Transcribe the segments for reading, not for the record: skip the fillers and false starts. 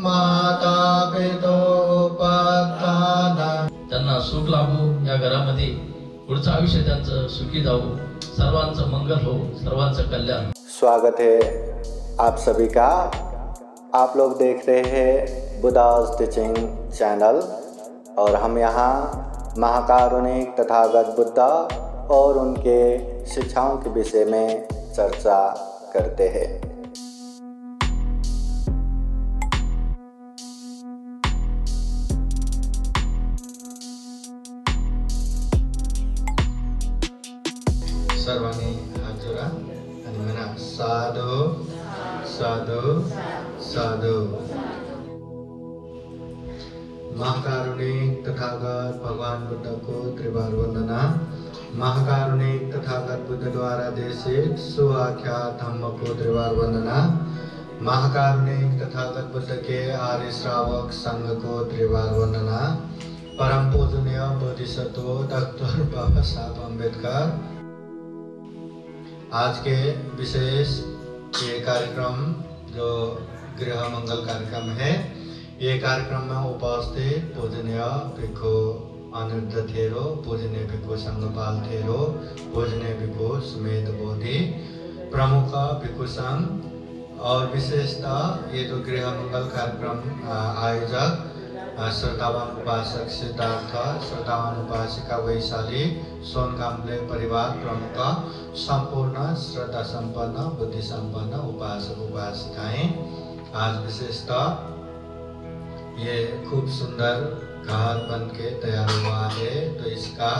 माता पितो उपादान। त्यांना सुख लाभो, या घरामध्ये पुढचं आयुष्य त्यांचं सुखी जावो, सर्वांचं मंगल हो, सर्वांचं कल्याण। स्वागत है आप सभी का। आप लोग देख रहे हैं बुद्धा's टीचिंग चैनल और हम यहाँ महाकारुणिक तथागत बुद्ध और उनके शिक्षाओं के विषय में चर्चा करते हैं। सर्वांनी हात जोडा आणि म्हणा साधू साधू साधू। महाकारुणिक तथागत भगवान बुद्ध को त्रिबार वंदना। महाकारुणिक तथागत बुद्ध द्वारा देशित सुआख्यात धम्म को त्रिबार वंदना। महाकारुणिक तथागत बुद्ध के आर्य श्रावक संघ को त्रिबार वंदना। परम पूजनीय बोधिसत्व डॉक्टर बाबा साहब अम्बेडकर। आज के विशेष ये कार्यक्रम जो गृह मंगल कार्यक्रम है, ये कार्यक्रम में उपस्थित पूजनीय भिक्षु अनिरुद्ध थेरो, पूजनीय भिक्षु संघपाल थेरो, पूजनीय भिक्षु सुमेध बोधि, प्रमुख भिक्षु संघ और विशेषतः ये जो गृह मंगल कार्यक्रम आयोजक श्रद्धावान उपासक सिद्धार्थ, श्रद्धावान उपासिका वैशाली, सोनकाम्बले परिवार प्रमुख, संपूर्ण श्रद्धा संपन्न बुद्धि संपन्न उपासक उपासिकाएं, आज विशेषतः ये खूब सुंदर घर बन के तैयार हुआ है, तो इसका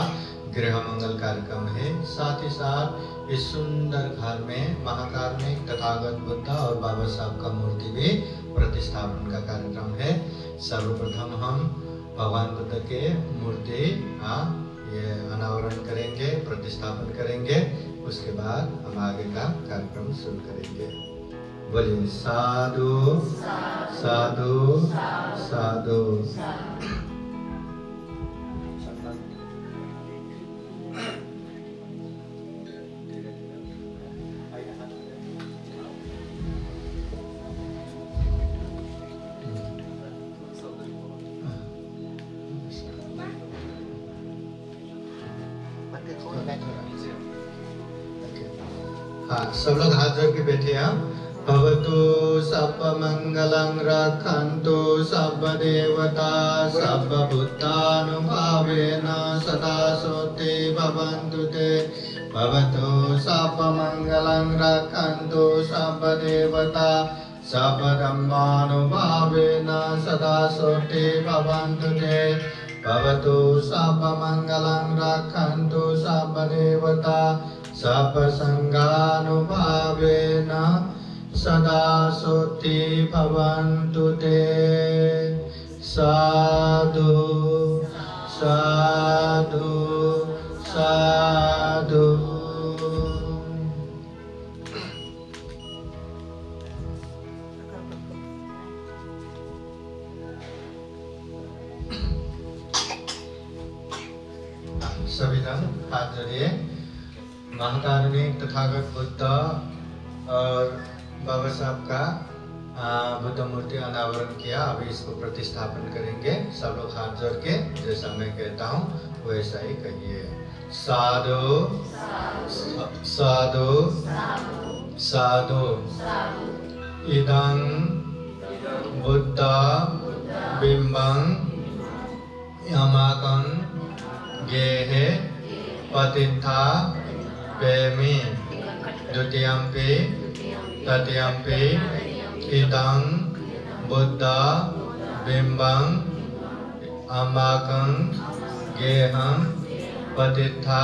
गृह मंगल कार्यक्रम है। साथ ही साथ इस सुंदर घर में महाकारुणिक तथागत बुद्ध और बाबा साहब का मूर्ति भी प्रतिष्ठापन का कार्यक्रम है। सर्वप्रथम हम भगवान बुद्ध के मूर्ति ये अनावरण करेंगे, प्रतिष्ठापन करेंगे, उसके बाद हम आगे का कार्यक्रम शुरू करेंगे। बोलिए साधु साधु साधु। हाँ, सब लोग हाथ जोड़ के बैठे हैं। भवतु सर्व मंगलं रक्षन्तु सर्व देवता सर्व भूतानुभावेन सदा सोते भवन्तु ते। भवतु सर्व मंगलं रक्षन्तु सर्व देवता सर्व धर्मानुभावेन सदा सोते भवन्तु ते। भवतु सर्व मंगलं रक्षन्तु सर्व देवता सर्व संघानुभावेन सदा सोति भवन्तु ते। साधु साधु साधु। सभी जन हाथ जोड़िए। महाकारुणिक तथागत बुद्ध और बाबा साहब का बुद्ध मूर्ति अनावरण किया, अभी इसको प्रतिष्ठापन करेंगे। सब लोग हाथ जोड़ के जैसा मैं कहता हूँ वैसा ही कहिए। साधु साधु साधु। इदं बुद्ध बिंबं यमाकं गेहे पतिथा पेमि द्वितीयंपि तृतीयंपि इदं बुद्ध बिंबं अमाकं गेहं पतिथा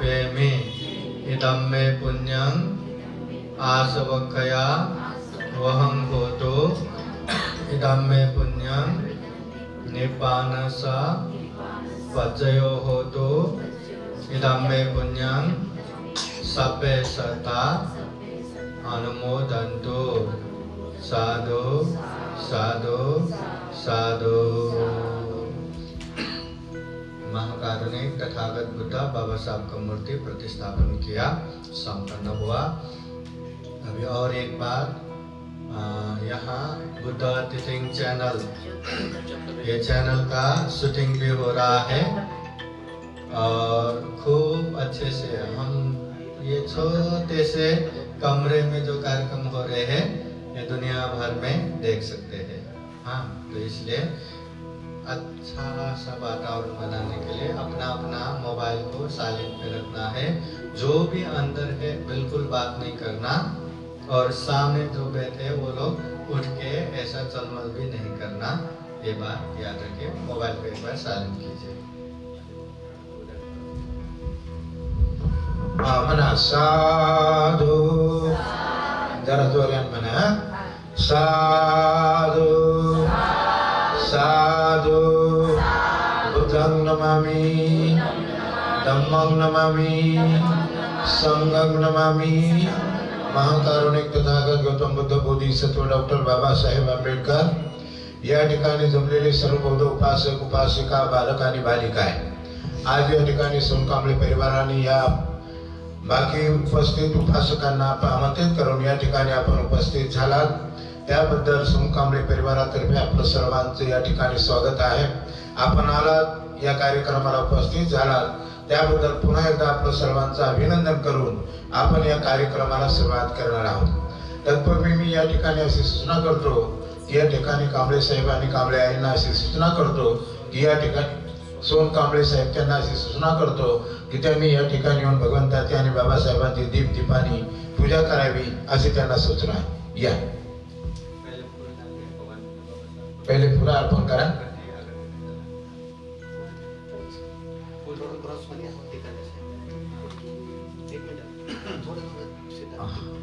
पेमि। इदं मे पुण्यं आसवक्खया वहं होतु। इदं मे पुण्यं निप्पानस पचयो होतु। इदं मे पुण्यं सभ्ये सता अनुमोदन्तु। साधु साधु साधु। महाकारुणिक तथागत बुद्ध बाबा साहब का मूर्ति प्रतिष्ठापन किया, संपन्न हुआ। अभी और एक बार यहाँ बुद्धा टीचिंग चैनल, ये चैनल का शूटिंग भी हो रहा है और खूब अच्छे से हम ये छोटे से कमरे में जो कार्यक्रम हो रहे हैं ये दुनिया भर में देख सकते हैं। हाँ, तो इसलिए अच्छा सा वातावरण बनाने के लिए अपना अपना मोबाइल को साइलेंट पे रखना है, जो भी अंदर है बिल्कुल बात नहीं करना, और सामने जो बैठे वो लोग उठ के ऐसा चलमल भी नहीं करना। ये बात याद रखिए। मोबाइल को एक बार साइलेंट कीजिए। मना साधु, जरा जोरियान मना साधु साधु। बुद्धं नमामि, धम्मं नमामि, संघं नमामि। महाकारुणिक तथागत गौतम बुद्ध बोधिसत्व डॉक्टर बाबासाहेब आंबेडकर या ठिकाणी जमलेले सर्व बौद्ध उपासक उपासिका, बालक आणि बालिका आहे। आज या ठिकाणी सोनकांबळे परिवाराने या बाकी उपस्थित उपासकांना आमंत्रित करून या ठिकाणी आपण उपस्थित झालात, त्याबद्दल सोनकांबळे परिवारातर्फे आपलं सर्वांचं या ठिकाणी स्वागत आहे। आपण आलात या कार्यक्रमाला उपस्थित झालात त्याबद्दल पुन्हा एकदा आपलं सर्वांचं अभिनंदन करून आपण या कार्यक्रमाला सुरुवात करणार आहोत। तत्पूर्वी मी या ठिकाणी अशी सूचना करतो की या ठिकाणी कांबळे साहेब आणि कांबळे आईंना अशी सूचना करतो की या ठिकाणी सोन कांबळे साहेब त्यांना अशी सूचना करतो की त्यांनी या ठिकाणी येऊन भगवंताची आणि बाबासाहेबांची दीपानी पूजा करावी अशी त्यांना सूचना आहे। या पहिले फुलं अर्पण करा।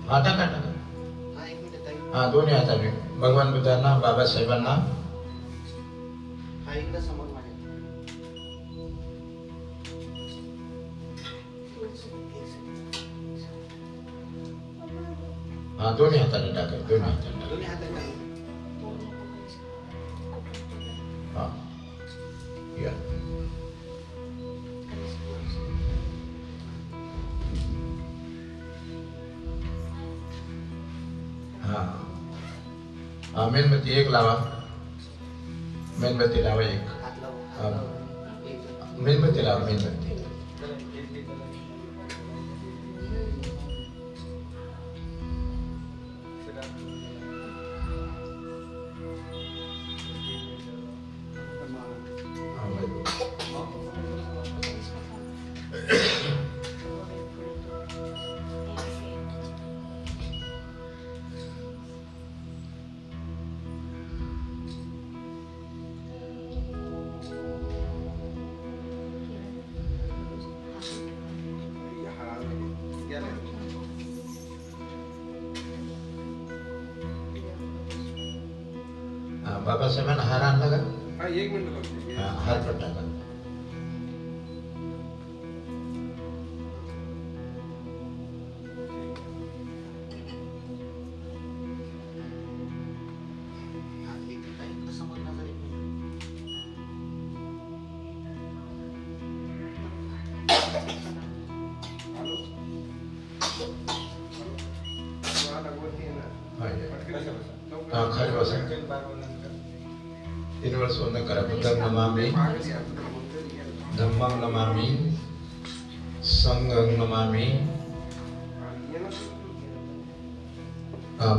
हा टाका टाका, हा दोन्ही हाताने भगवान बुद्धांना बाबासाहेबांना। हा दोन्ही हाताने टाका, दोन्ही हाताने हा या। हाँ मेणबत्ती एक लावा, मेणबत्ती लावा एक, मेणबत्ती लावा, मेणबत्ती। बाबासाहेबांना हार आणला का? एक मिनिट, हार पण टाका। खाली बसा, तीन वेळ सोनं करा। बुद्धं नमामि, धम्मं नमामि, संघं नमामि।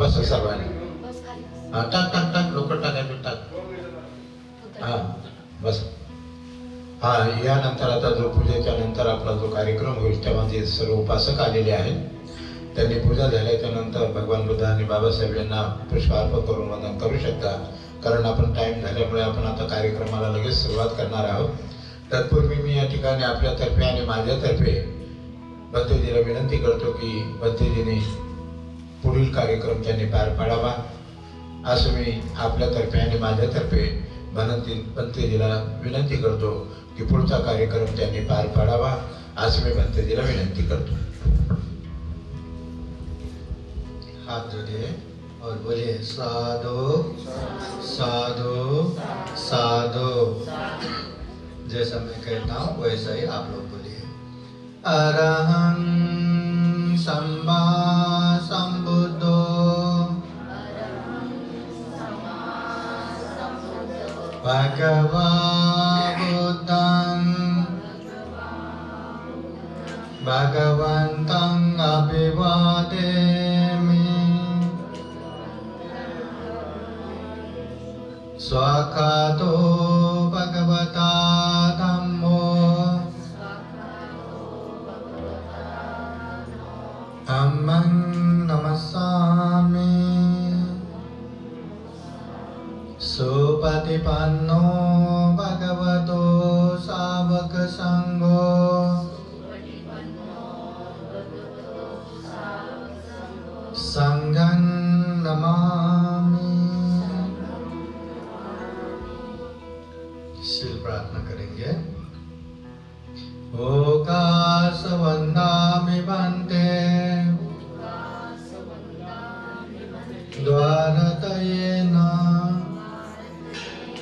बस सर्वांनी टाक टाक टाक, लवकर टाकायचं टाक। हा बस। हा यानंतर आता जो पूजेच्या नंतर आपला जो कार्यक्रम होईल तेव्हा जे सर्व उपासक आलेले आहेत त्यांनी पूजा झाल्याच्या नंतर भगवान बुद्ध आणि बाबासाहेब यांना पुष्पार्पण करून वंदन करू शकता, कारण आपण टाइम झाल्यामुळे आपण आता कार्यक्रमाला लगेच सुरुवात करणार आहोत। तत्पूर्वी मी या ठिकाणी आपल्यातर्फे आणि माझ्यातर्फे बंतेजीला विनंती करतो की बंतेजीने पुढील कार्यक्रम त्यांनी पार पाडावा असं मी आपल्यातर्फे आणि माझ्यातर्फे बंतेजीला विनंती करतो की पुढचा कार्यक्रम त्यांनी पार पाडावा असं मी बंतेजीला विनंती करतो। हाथ जोड़िए और बोलिए साधु साधु साधु। जैसा मैं कहता हूँ वैसा ही आप लोग बोलिए। अरहं सम्मा सम्बुद्धो Bhagava Buddham Bhagavantang Abhivademi Swakato Bhagavata Dhammo Dhammang Namassami Supatipanno Bhagavato Savaka Sangho Sanghang Namami। शील प्रार्थना करेंगे। ओकाश वंदामि बन्ते द्वारतयेन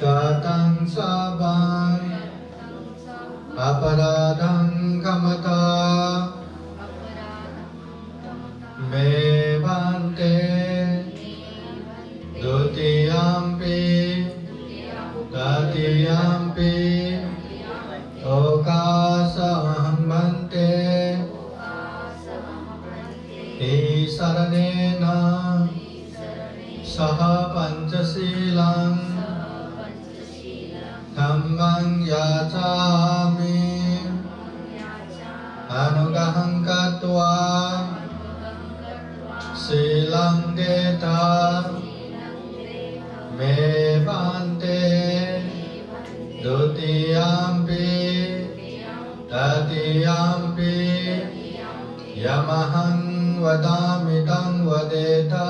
गतं सावं अपराधं क्षमता मे बन्ते द्वितीयम्पि तृतीयम्पि ओकाशमहं बन्ते ईशरणेन सह पंचशीलं धम्मं याचामि अनुग्रहं कृत्वा शीलं देता मे बन्ते द्वितीयम्पि तृतीयम्पि यमहं वदामि तं वदेता।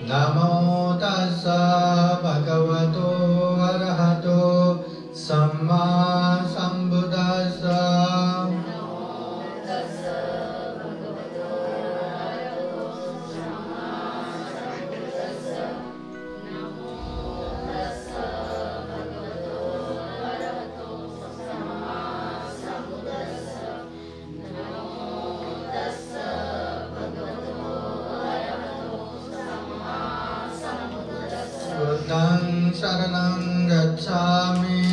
नमो तस्सा भगवतो अरहतो सम्मा सम्बुद्दस्सा। बुद्धं शरणं गच्छामि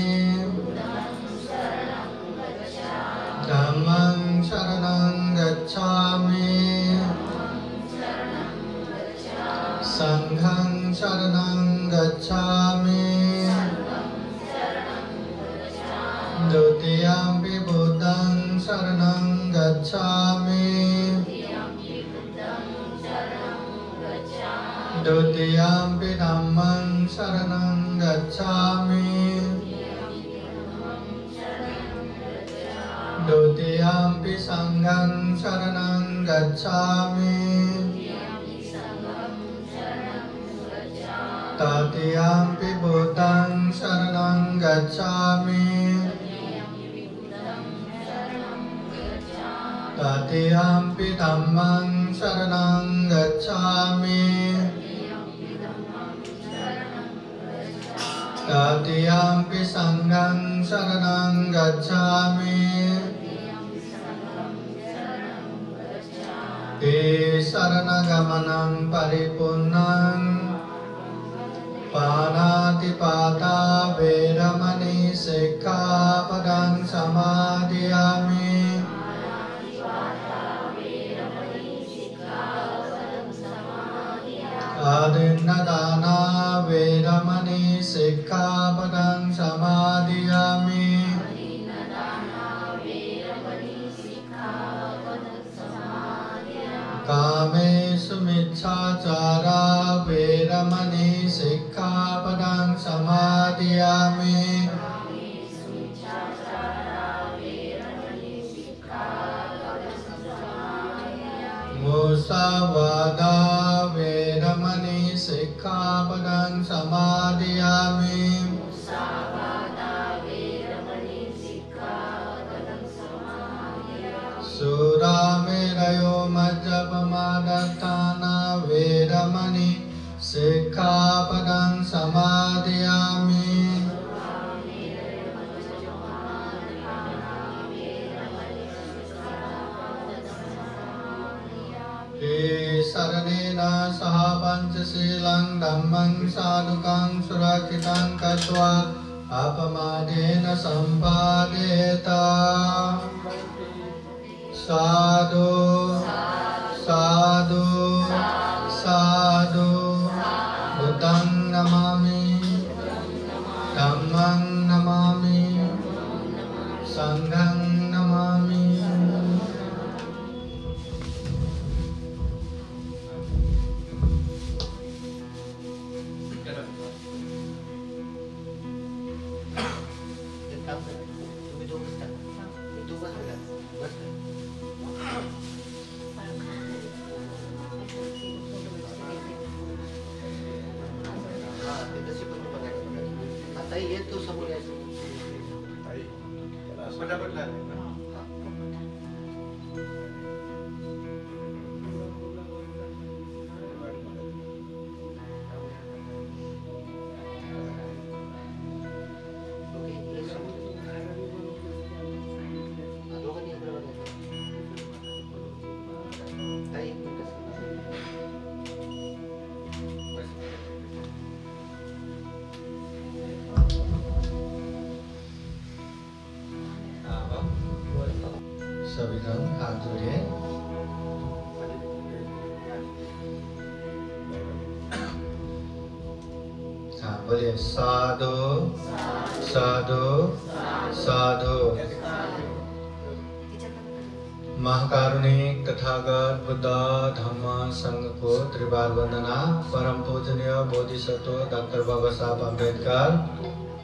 धम्मं शरणं गच्छामि संघं शरणं गच्छामि द्वितीयम्पि बुद्धं शरणं गच्छामि द्वितीयम्पि धम्मं शरणं गच्छामि द्वितीयम्पि संघं शरणं गच्छामि तृतीयम्पि बुद्धं शरणं गच्छामि तृतीयम्पि धम्मं शरणं गच्छामि तृतीयम्पि संघं शरणं गच्छामि ते शरणगमनं परिपूर्णं पाणातिपाता वेरमणि सिक्खापदं समादयामि। आदिन्नदाना वेरमणि सिक्खापदं समादयामि। कामेषु मिच्छाचारा वेरमणि सिक्खापदं समादयामि। मुसावादा वेरमणि सिक्खापदं समादयामि। सुरामेरयो मज्जपमादत्ताना वेरमणि सिक्खापदं समादयामि। शरणेन सह पंचशीलं धम्मं साधुकं सुरक्षितं कृत्वा अपमानेन सम्पादेत। साधु साधु साधु बुद्धं नमामि, धम्मं नमामि, संघं नमामि। ये तो सब सभी जन हाथ जोड़िए। हाँ बोलिए साधु साधु साधु। महाकारुणिक तथागत बुद्ध धम्म संघ को त्रिवार वंदना। परम पूजनीय बोधिसत्व डॉक्टर बाबा साहब अम्बेडकर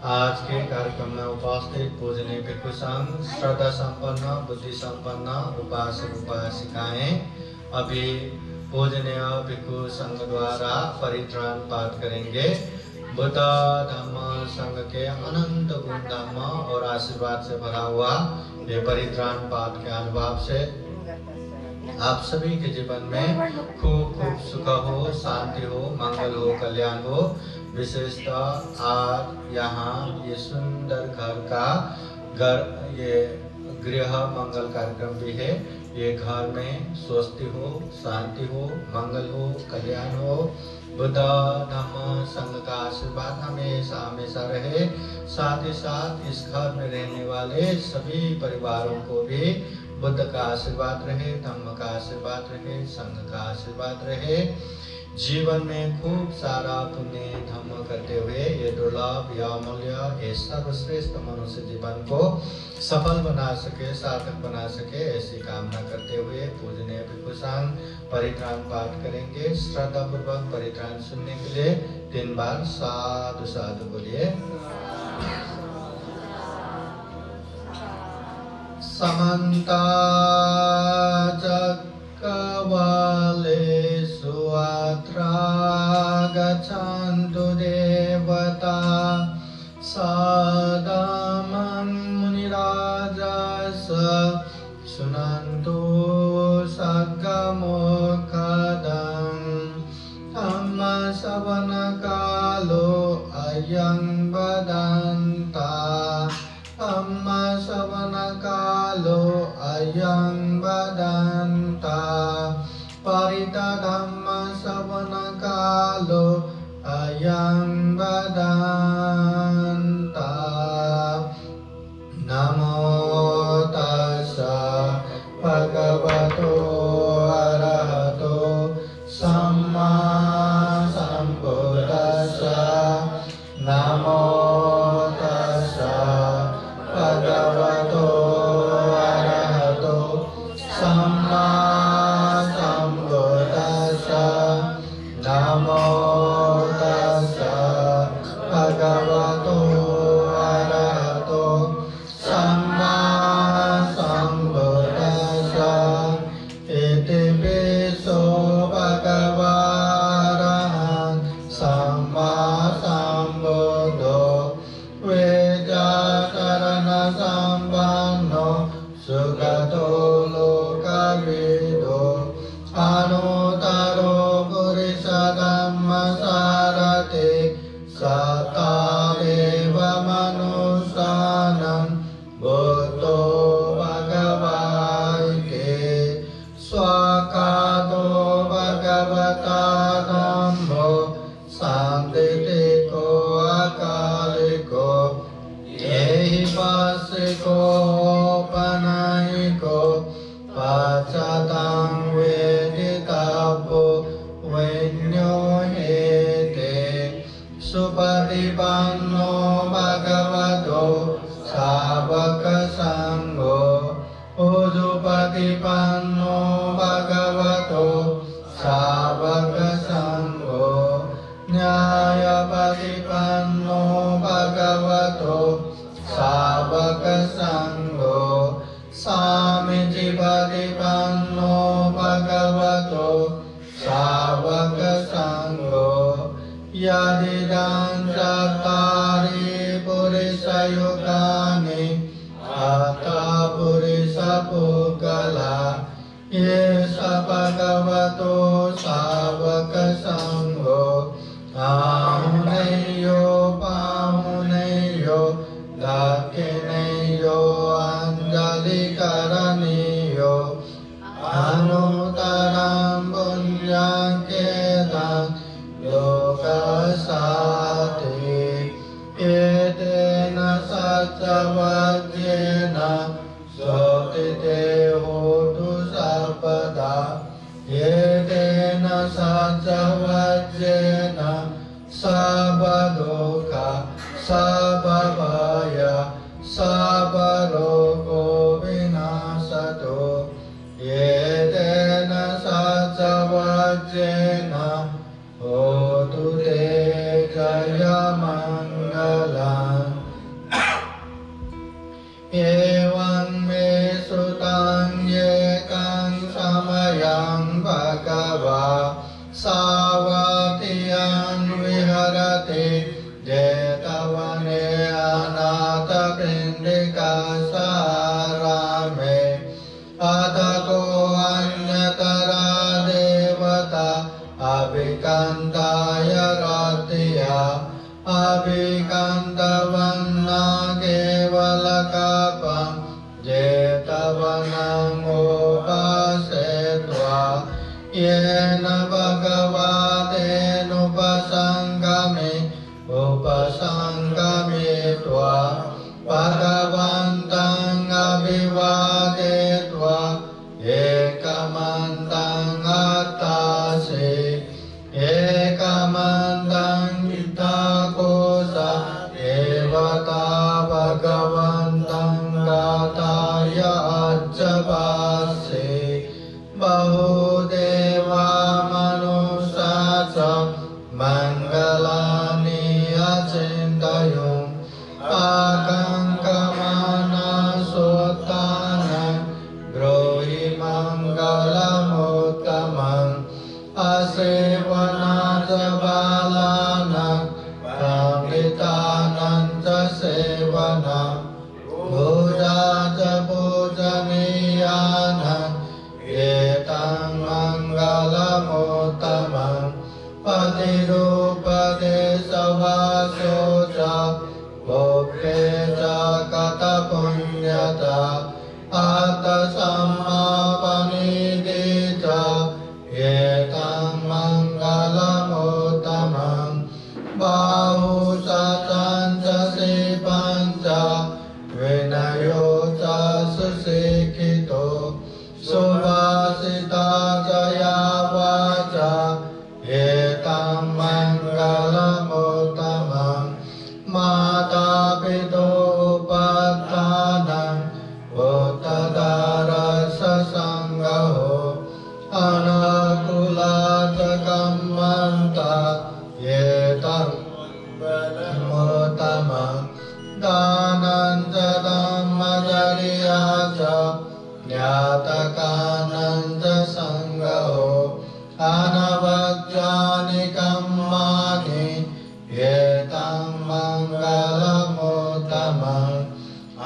आज के कार्यक्रम में उपस्थित पूजनीय भिक्षु संघ, श्रद्धा संपन्न बुद्धि संपन्न उपासक उपासिकाएं अभी पूजनीय भिक्षु संघ द्वारा परित्राण पाठ करेंगे। बुद्ध धम्म संघ के अनंत गुण धम्म और आशीर्वाद से भरा हुआ ये परित्राण पाठ के अनुभव से आप सभी के जीवन में खूब खूब सुख हो, शांति हो, मंगल हो, कल्याण हो। विशेषतः आज यहाँ ये सुंदर ये गृह मंगल कार्यक्रम भी है। ये घर में स्वस्ति हो, शांति हो, मंगल हो, कल्याण हो। बुद्ध धम्म संघ का आशीर्वाद हमेशा हमेशा रहे। साथ ही साथ इस घर में रहने वाले सभी परिवारों को भी बुद्ध का आशीर्वाद रहे, धम्म का आशीर्वाद रहे, संघ का आशीर्वाद रहे। जीवन में खूब सारा पुण्य धम्म करते हुए ये दुर्लभ या अमूल्य ये सर्वश्रेष्ठ मनुष्य जीवन को सफल बना सके, सार्थक बना सके, ऐसी कामना करते हुए पूजनीय भिक्षु संघ परित्राण पाठ करेंगे। श्रद्धा पूर्वक परित्राण सुनने के लिए 3 बार साधु साधु बोलिए। समन्ता चक्रवालेषु अत्रा गच्छन्तु देवता सदामं मुनिराजस शृण्वन्तु सद्गमुखदं धम्मश्रवणकालो अयं वदन्ता धम्मश्रवणकालो अयं वदन्ता परितधम्मश्रवणकालो अयं वदन्ता। नमो तस्सा भगवतो अरहतो सम्मा सम्बुद्दस्सा। नमो तस्सा भगवतो अरहतो सम्मा सम्बुद्दस्सा। नमो तस्सा भगवतो अरहतो सम्मा सम्बुद्दस्सा। इति विश्वो भगवान् सम्मा सम्बुद्धो वेदाचरणसम्पन्नो सुगतो लोकविदो अनुत्तरो पुरुषधम्मसारथि सतादेव मनुष्यानं बुद्धो भगवान् स्वाकातो भगवता धम्मो शान्ति पासिको पनाइको पाचतां वेदितापो वैन्यो हेते सुपतिपन्नो भगवतो सावक संघो उजुपतिपन्नो भगवतो सावक संघो न्यायपतिपन्नो भगवतो सावक संघो सामीचिपतिपन्नो भगवतो सावक संघो यदिदं चत्वारि पुरुषयुगानि अथा पुरुषपुगला ये स भगवतो सावक संघो आहुनेयो पाहुनेयो दक्षिणेयो अंजलिकरणीयो अनुतरं पुण्यकेतं लोकसाते एतेन सत्यवज्रेण सोतिते होतु सर्वदा एतेन सत्यवज्रेण सर्वदुःख सर्वभय सर्वरोगो विनाशतो एतेन सत्यवज्रेण होतु ते जयमङ्गलम् एवं मे सुतं एकं समयं भगवा सावतीयं विहरति जेतवने अनाथपिण्डिकासारामे अतको अन्यतरा देवता अभिकान्ताय रात्रिया अभिकान्तवन्ना केवलकपं जेतवनमुपासेत्वा येन भगवतेनुपसङ्गमे उपसङ्गमित्वा भगवन्तं अभिवादयित्वा एकमन्तं अत्तासि एकमन्तं गीताकोश देवता भगवन्तं गाताय अच्चवासि बहुदेवा मनुष्या च मङ्गलानि अचिन्तयुं आकाङ्क्षमानसोत्थानं ब्रूहि मङ्गलमुत्तमम् असेवनाच बालानां पंडितानां च सेवनं भोजाच पूजनीयानां एतं मङ्गलमुत्तमम् पतिरूपदेशवासो च भोगे च कथपुण्यता आत्मसमापनिधि च एतं मङ्गलमुत्तमम् बाहुशतं च शिवं च विनयो च सुशिक्षितो सुभाषिता च या वाचा एतं मङ्गलमुत्तमम् मातापितोपादानं उत्तरसङ्गहो अनाकुलाचकम्मन्ता एतं मुत्तमम् दानं च धम्मचर्या च ज्ञातकानं च सङ्गहो अनवज्यानि कर्माणि एतं मङ्गलमुत्तमम्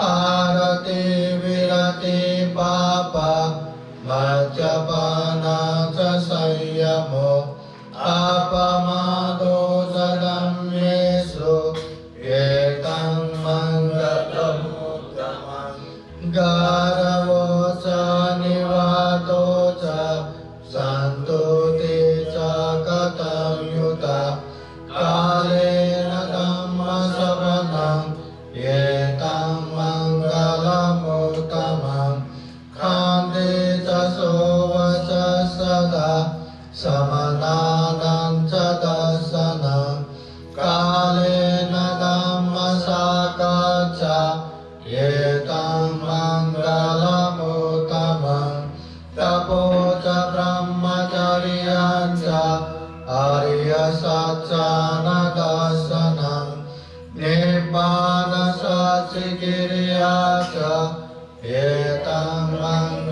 आरति विरति पाप मज्जपाना च संयमो अपमादो सदम्येषु एतं मङ्गलमुत्तमम् गारवो च निवार चिकिर्या च एतं मङ्गलमुत्तमं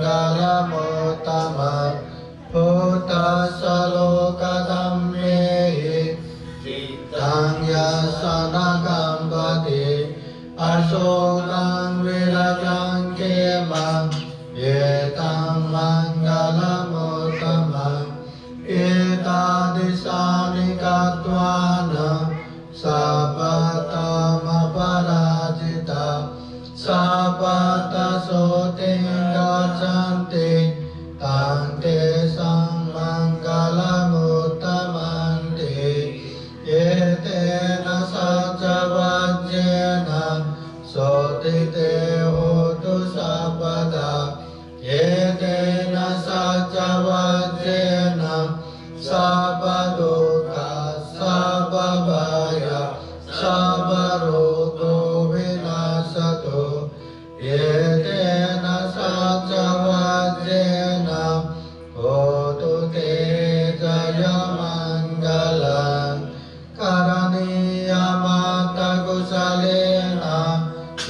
भूतस्य लोकधर्म्यैः चित्तं यशनकम्पति अशोकं विरजं क्षेमं एतं मङ्गलमुत्तमम् एतादृशानि गत्वा न सपतमपराजिता सपतसोतिं गच्छन्ति तं तेषां मङ्गलमुत्तमन्ति एतेन सचवज्येन सोतिते होतु सर्वदा एतेन सचवज्येन सर्वदुःखा सर्वभय सर्वरोगो विनाशतो एतेन सचवज्येन होतु ते जयमङ्गलं करणीयमतकुशलेन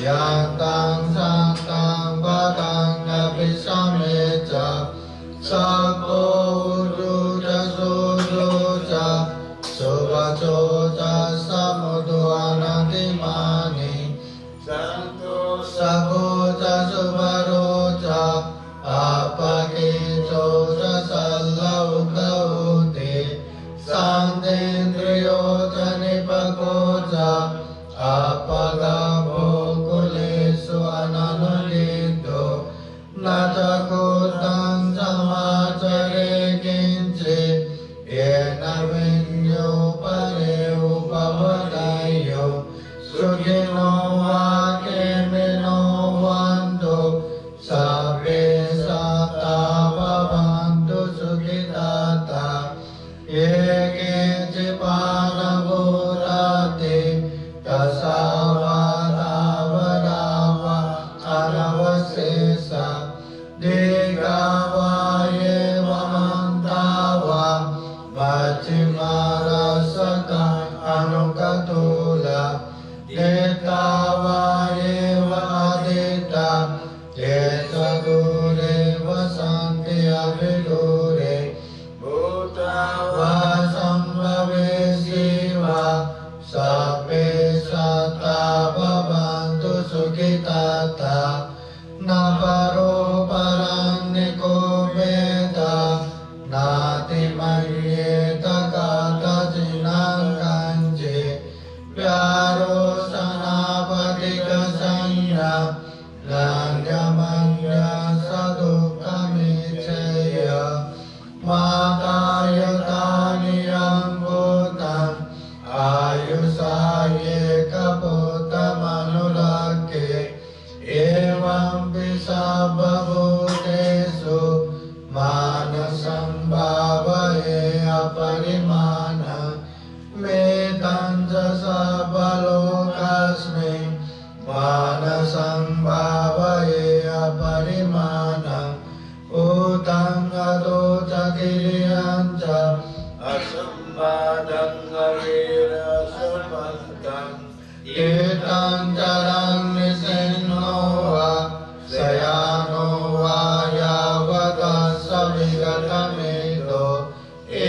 यान्तं शान्तं पदं अभिशमे च सको सुवचो च समुद्वनतिमानि सको च सुवरो च अपकेचो च सल्लौकौते शान्तेन्द्रियो च निपको च अपगमो कुलेषु अननुदितो न च कृतं समाचरे किञ्चित् येन विन्योपरे उपवदयो सुखिनो वा केमिनो भवन्तु सर्वे सदा भवन्तु सुखिताः ये केचित् पानभूताते तसावदावदाव अनवशेषा दीर्घवा एव मन्तावा पश्चिमरसका अनुकतुला एतावा एव अदिता ये च दूरे वसन्ति अभिदूरे भूतावा सम्भवे शिवा सर्वे सदा भवन्तु सुखिताः न परो परान्निको वेद नातिमन्येत कदाचिनं कञ्चित् प्यारो सनापतिकसंज्ञा नान्यमन्य सदुःखमिच्छय माता यथानियं भूतम् आयुषा एकभूतमनुरक्ष्ये एवं सर्वभूतेषु मानसं भावये अपरिमाणं मेतं च सर्वलोकस्मिन् मानसं भावये अपरिमाणम् ऊतं गतो च किरियं च असंवादं वीरसुपन्तं एतं चरं निसिन्नो वा शयानो वा यावतः विगतमेतो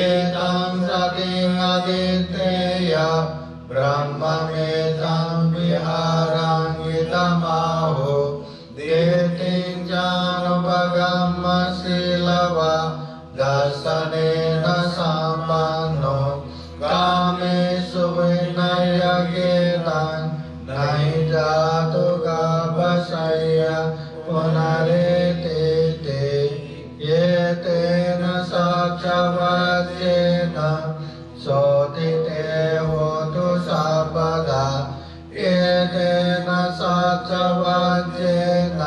एतं सतिमदित्रेय ब्रह्ममेतं विहाराङ्गितमाहो देतिं चानुपगमशीलवा दर्शनेन सम्पन्नो कामेषु विनयकेतं नहि जातु गावशय्य पुनरेते एतेन साक्षवज्येन सोतिते होतु सर्वदा एतेन साक्षवज्येन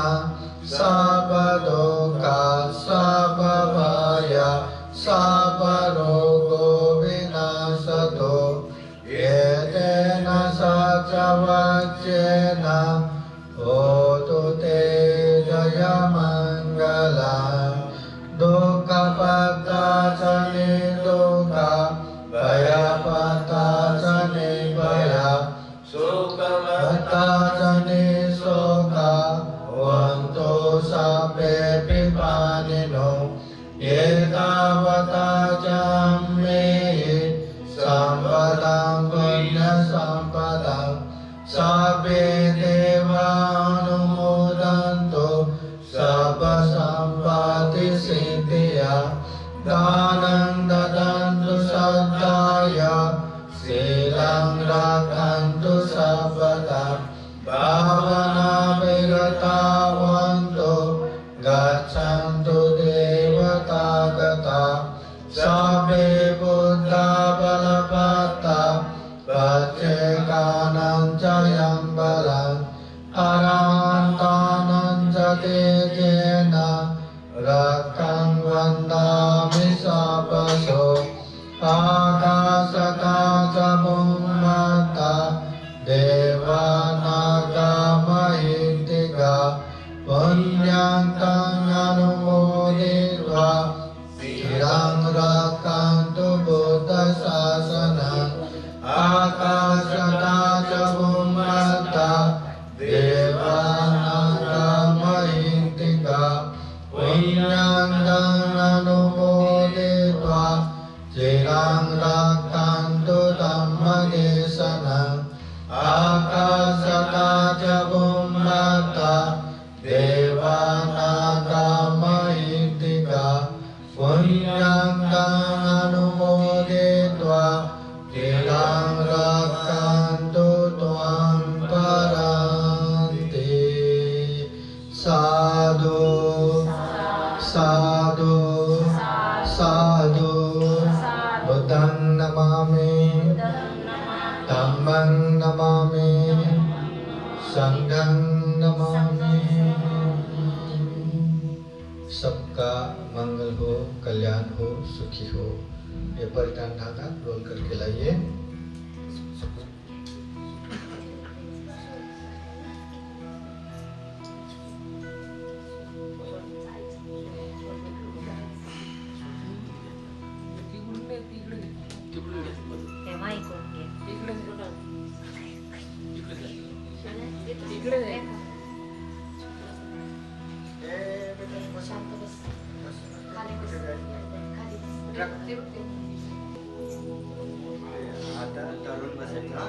सर्वदुःखा सर्वभय सर्वरोगो विनाशतो एतेन साक्षवज्येन होतु ते जयमङ्गलम् दुःखपत्ता च निर्दुःखा भयपत्ता च निर्भया सुखपत्ता च sampada sabbe devanumodanto sabba sampati siddhya danam dadantu saddaya silang rakhantu sabbata bhavana viratavanto gachantu devatagata sabbe buddha balapata pacekanam jayam balam arantanam jatejena rakang vandami sabaso akasata jamummata devanaga mahitika punyantang anumoditva tirang rakantu buddha sasana akasata jamummata devanaga mahitika punyantang anumoditva tirang rakantu dhammadesana akasata jabummata devanaga mahitika punyantang anumoditva tirang rakantu tvang paranti sadhu sadhu sadhu buddhang namami dhammang namami संघं Namami. सबका मंगल हो, कल्याण हो, सुखी हो। ये परिधान धागा role करके लाइए। धरून बसायचं,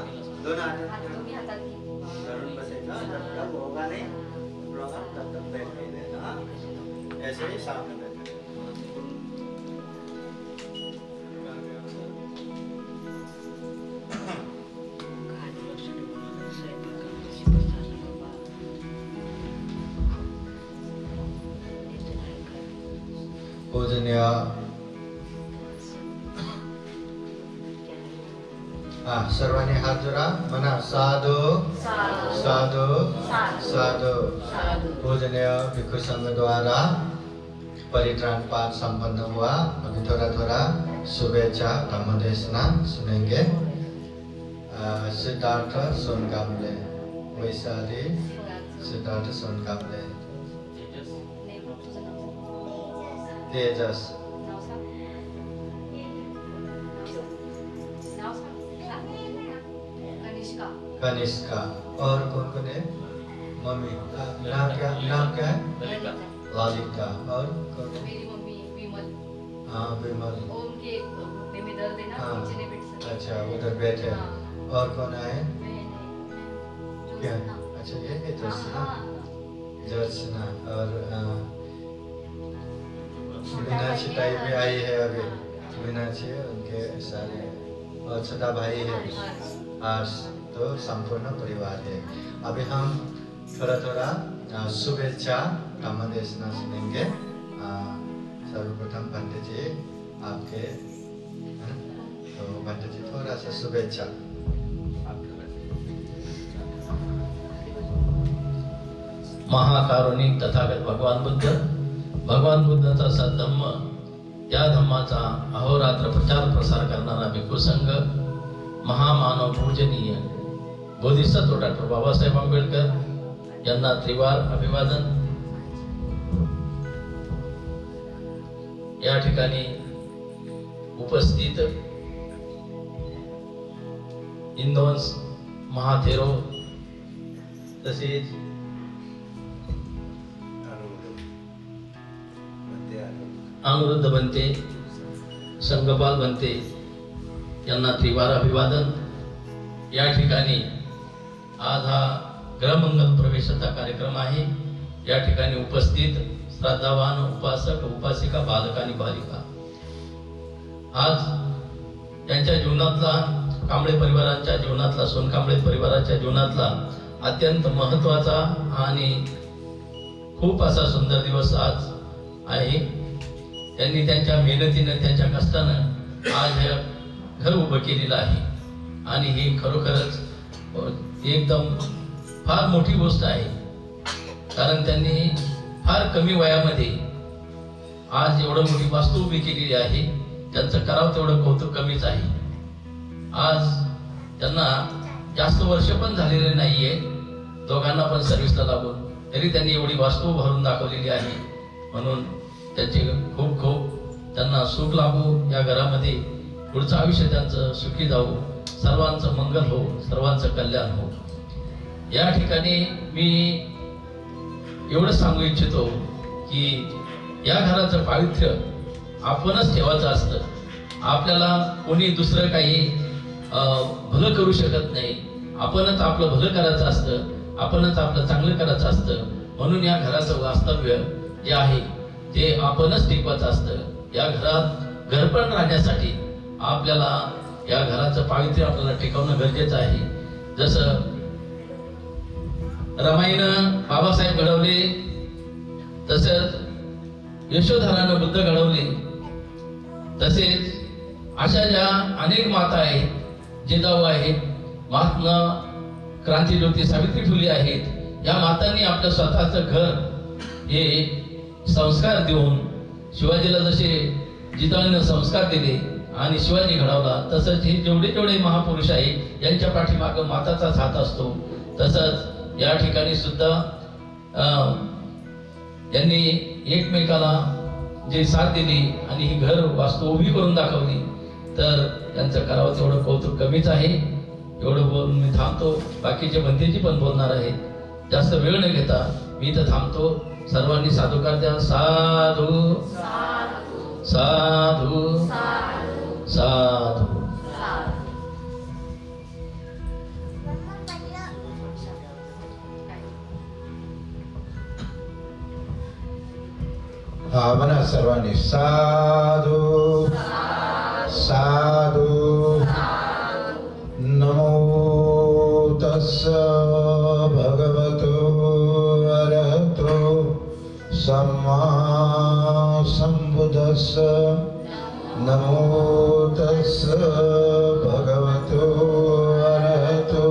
दोन हात धरून बसायचं, जब होगा नहीं प्रोग्राम तब तक बैठ नहीं देना, ऐसे ही सामने बैठ। पूजनीय सर्वांनी हात जोडा, म्हणा साधु साधु साधु। पूजनीय भिक्षु संघ द्वारा परित्राण पाठ संपन्न हुआ। अभी थोड़ा थोड़ा शुभेच्छा धम्मदेशना सुनेंगे। सिद्धार्थ सोनकामले, वैशाली सिद्धार्थ सोनकामले, तेजस, कनिष्का, और कौन कौन है? मम्मी, नाम क्या है? ललिता, और कौन? मेरी मम्मी विमल। हाँ विमल। उनके घुटने में दर्द है ना, नीचे नहीं बैठ सकते। अच्छा उधर बैठे। और कौन आए? क्या? मैं अच्छा ये है जर्सना, जर्सना और मीनाक्षी ताई भी आई है अभी। मीनाक्षी उनके सारे और छोटा भाई है आज, तो संपूर्ण परिवार है। अभी हम थोड़ा थोड़ा शुभेच्छा धम्मदेशना सुनेंगे। सर्वप्रथम पंडित जी आपके, तो पंडित जी थोड़ा सा शुभेच्छा। महाकारुणिक तथागत भगवान बुद्धाचा सद्धम्म, त्या धम्माचा अहोरात्र प्रचार प्रसार करणारा भिक्खू संघ, महामानव पूजनीय बोधिसत्व डॉक्टर बाबासाहेब आंबेडकर यांना त्रिवार अभिवादन। या ठिकाणी उपस्थित इंदोंस महाथेरो तसेच अनुरुद्ध बनते, संघपाल बनते यांना त्रिवार अभिवादन। या ठिकाणी आज हा ग्रहमंगल प्रवेशाचा कार्यक्रम आहे। या ठिकाणी उपस्थित श्रद्धावान उपासक उपासिका बालक आणि बालिका आज त्यांच्या जीवनातला कांबळे परिवाराच्या जीवनातला सोनकांबळे परिवाराच्या जीवनातला अत्यंत महत्त्वाचा आणि खूप असा सुंदर दिवस आज आहे। त्यांनी त्यांच्या मेहनतीने त्यांच्या कष्टाने आज हे घर उभं केलेलं आहे आणि ही खरोखरच एकदम फार मोठी गोष्ट आहे, कारण त्यांनी फार कमी वयामध्ये आज एवढं मोठी वास्तू उभी केलेली आहे। त्यांचं करावं तेवढं कौतुक कमीच आहे। आज त्यांना जास्त वर्ष पण झालेले नाहीये, दोघांना पण सर्व्हिसला लागून, तरी त्यांनी एवढी वास्तू भरून दाखवलेली आहे। म्हणून त्यांचे खूप खूप त्यांना सुख लाभो, या घरामध्ये पुढचं आयुष्य त्यांचं सुखी जावो, सर्वांचं मंगल हो, सर्वांचं कल्याण हो। या ठिकाणी मी एवढं सांगू इच्छितो की या घराचं पावित्र्य आपणच ठेवायचं असतं। आपल्याला कोणी दुसरं काही भलं करू शकत नाही, आपणच आपलं भलं करायचं असतं, आपणच आपलं चांगलं करायचं असतं। म्हणून या घराचं वास्तव्य जे आहे ते आपणच टिकवायचं असतं। या घरात घरपण राहण्यासाठी आपल्याला या घराचं पावित्र्य आपल्याला टिकवणं गरजेचं आहे। जसं रमाईनं बाबासाहेब घडवले, तसंच यशोधरानं बुद्ध घडवले, तसेच अशा ज्या अनेक माता आहेत, जिजाऊ आहेत, महात्मा क्रांतीज्योती सावित्री फुले आहेत, या मातांनी आपलं स्वतःचं घर हे संस्कार देऊन शिवाजीला जसे जिजाऊने संस्कार दिले आणि शिवाजी घडवला, तसंच हे जेवढे जेवढे महापुरुष आहेत यांच्या पाठीमागं माताचाच हात असतो। तसंच या ठिकाणी सुद्धा यांनी एकमेकाला जे साथ दिली आणि ही घर वास्तू उभी करून दाखवली, तर त्यांचं करावं तेवढं कौतुक कमीच आहे। एवढं बोलून मी थांबतो, बाकीचे भंतेजी पण बोलणार आहेत, जास्त वेळ न घेता मी इथं थांबतो। सर्वांनी साधुकार द्या। साधू साधू साधू। म्हणा सर्वांनी साधू साधू। नमो तस्स भगवतो अरहतो सम्मा संबुद्धस्स। नमो तस्स भगवतो अरहतो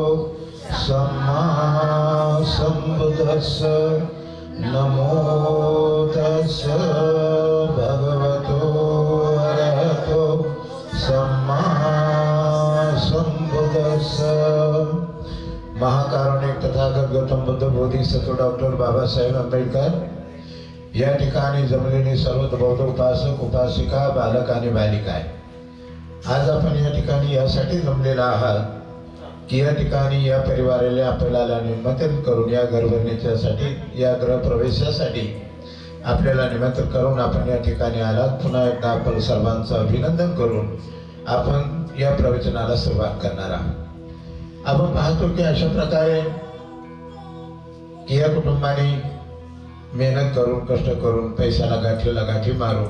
सम्मा संबुद्धस्स। नमो तस्स भगवतो अरहतो सम्मा संबुद्धस्स। महाकारुणिक तथागत गौतम बुद्ध बोधिसत्व डॉक्टर बाबासाहेब आंबेडकर या ठिकाणी जमलेले सर्व बौद्ध उपासक उपासिका बालक आणि बालिका आहे। आज आपण या ठिकाणी यासाठी जमलेला आहात की या ठिकाणी या परिवाराला आपल्याला निमंत्रण करून या घरभरणीच्यासाठी या गृहप्रवेशासाठी आपल्याला निमंत्रण करून आपण या ठिकाणी आलात। पुन्हा एकदा आपण सर्वांचं अभिनंदन करून आपण या प्रवचनाला सुरुवात करणार आहोत। आपण पाहतो की अशा प्रकारे की या कुटुंबाने मेहनत करून कष्ट करून पैशाला गाठीला गाठी मारून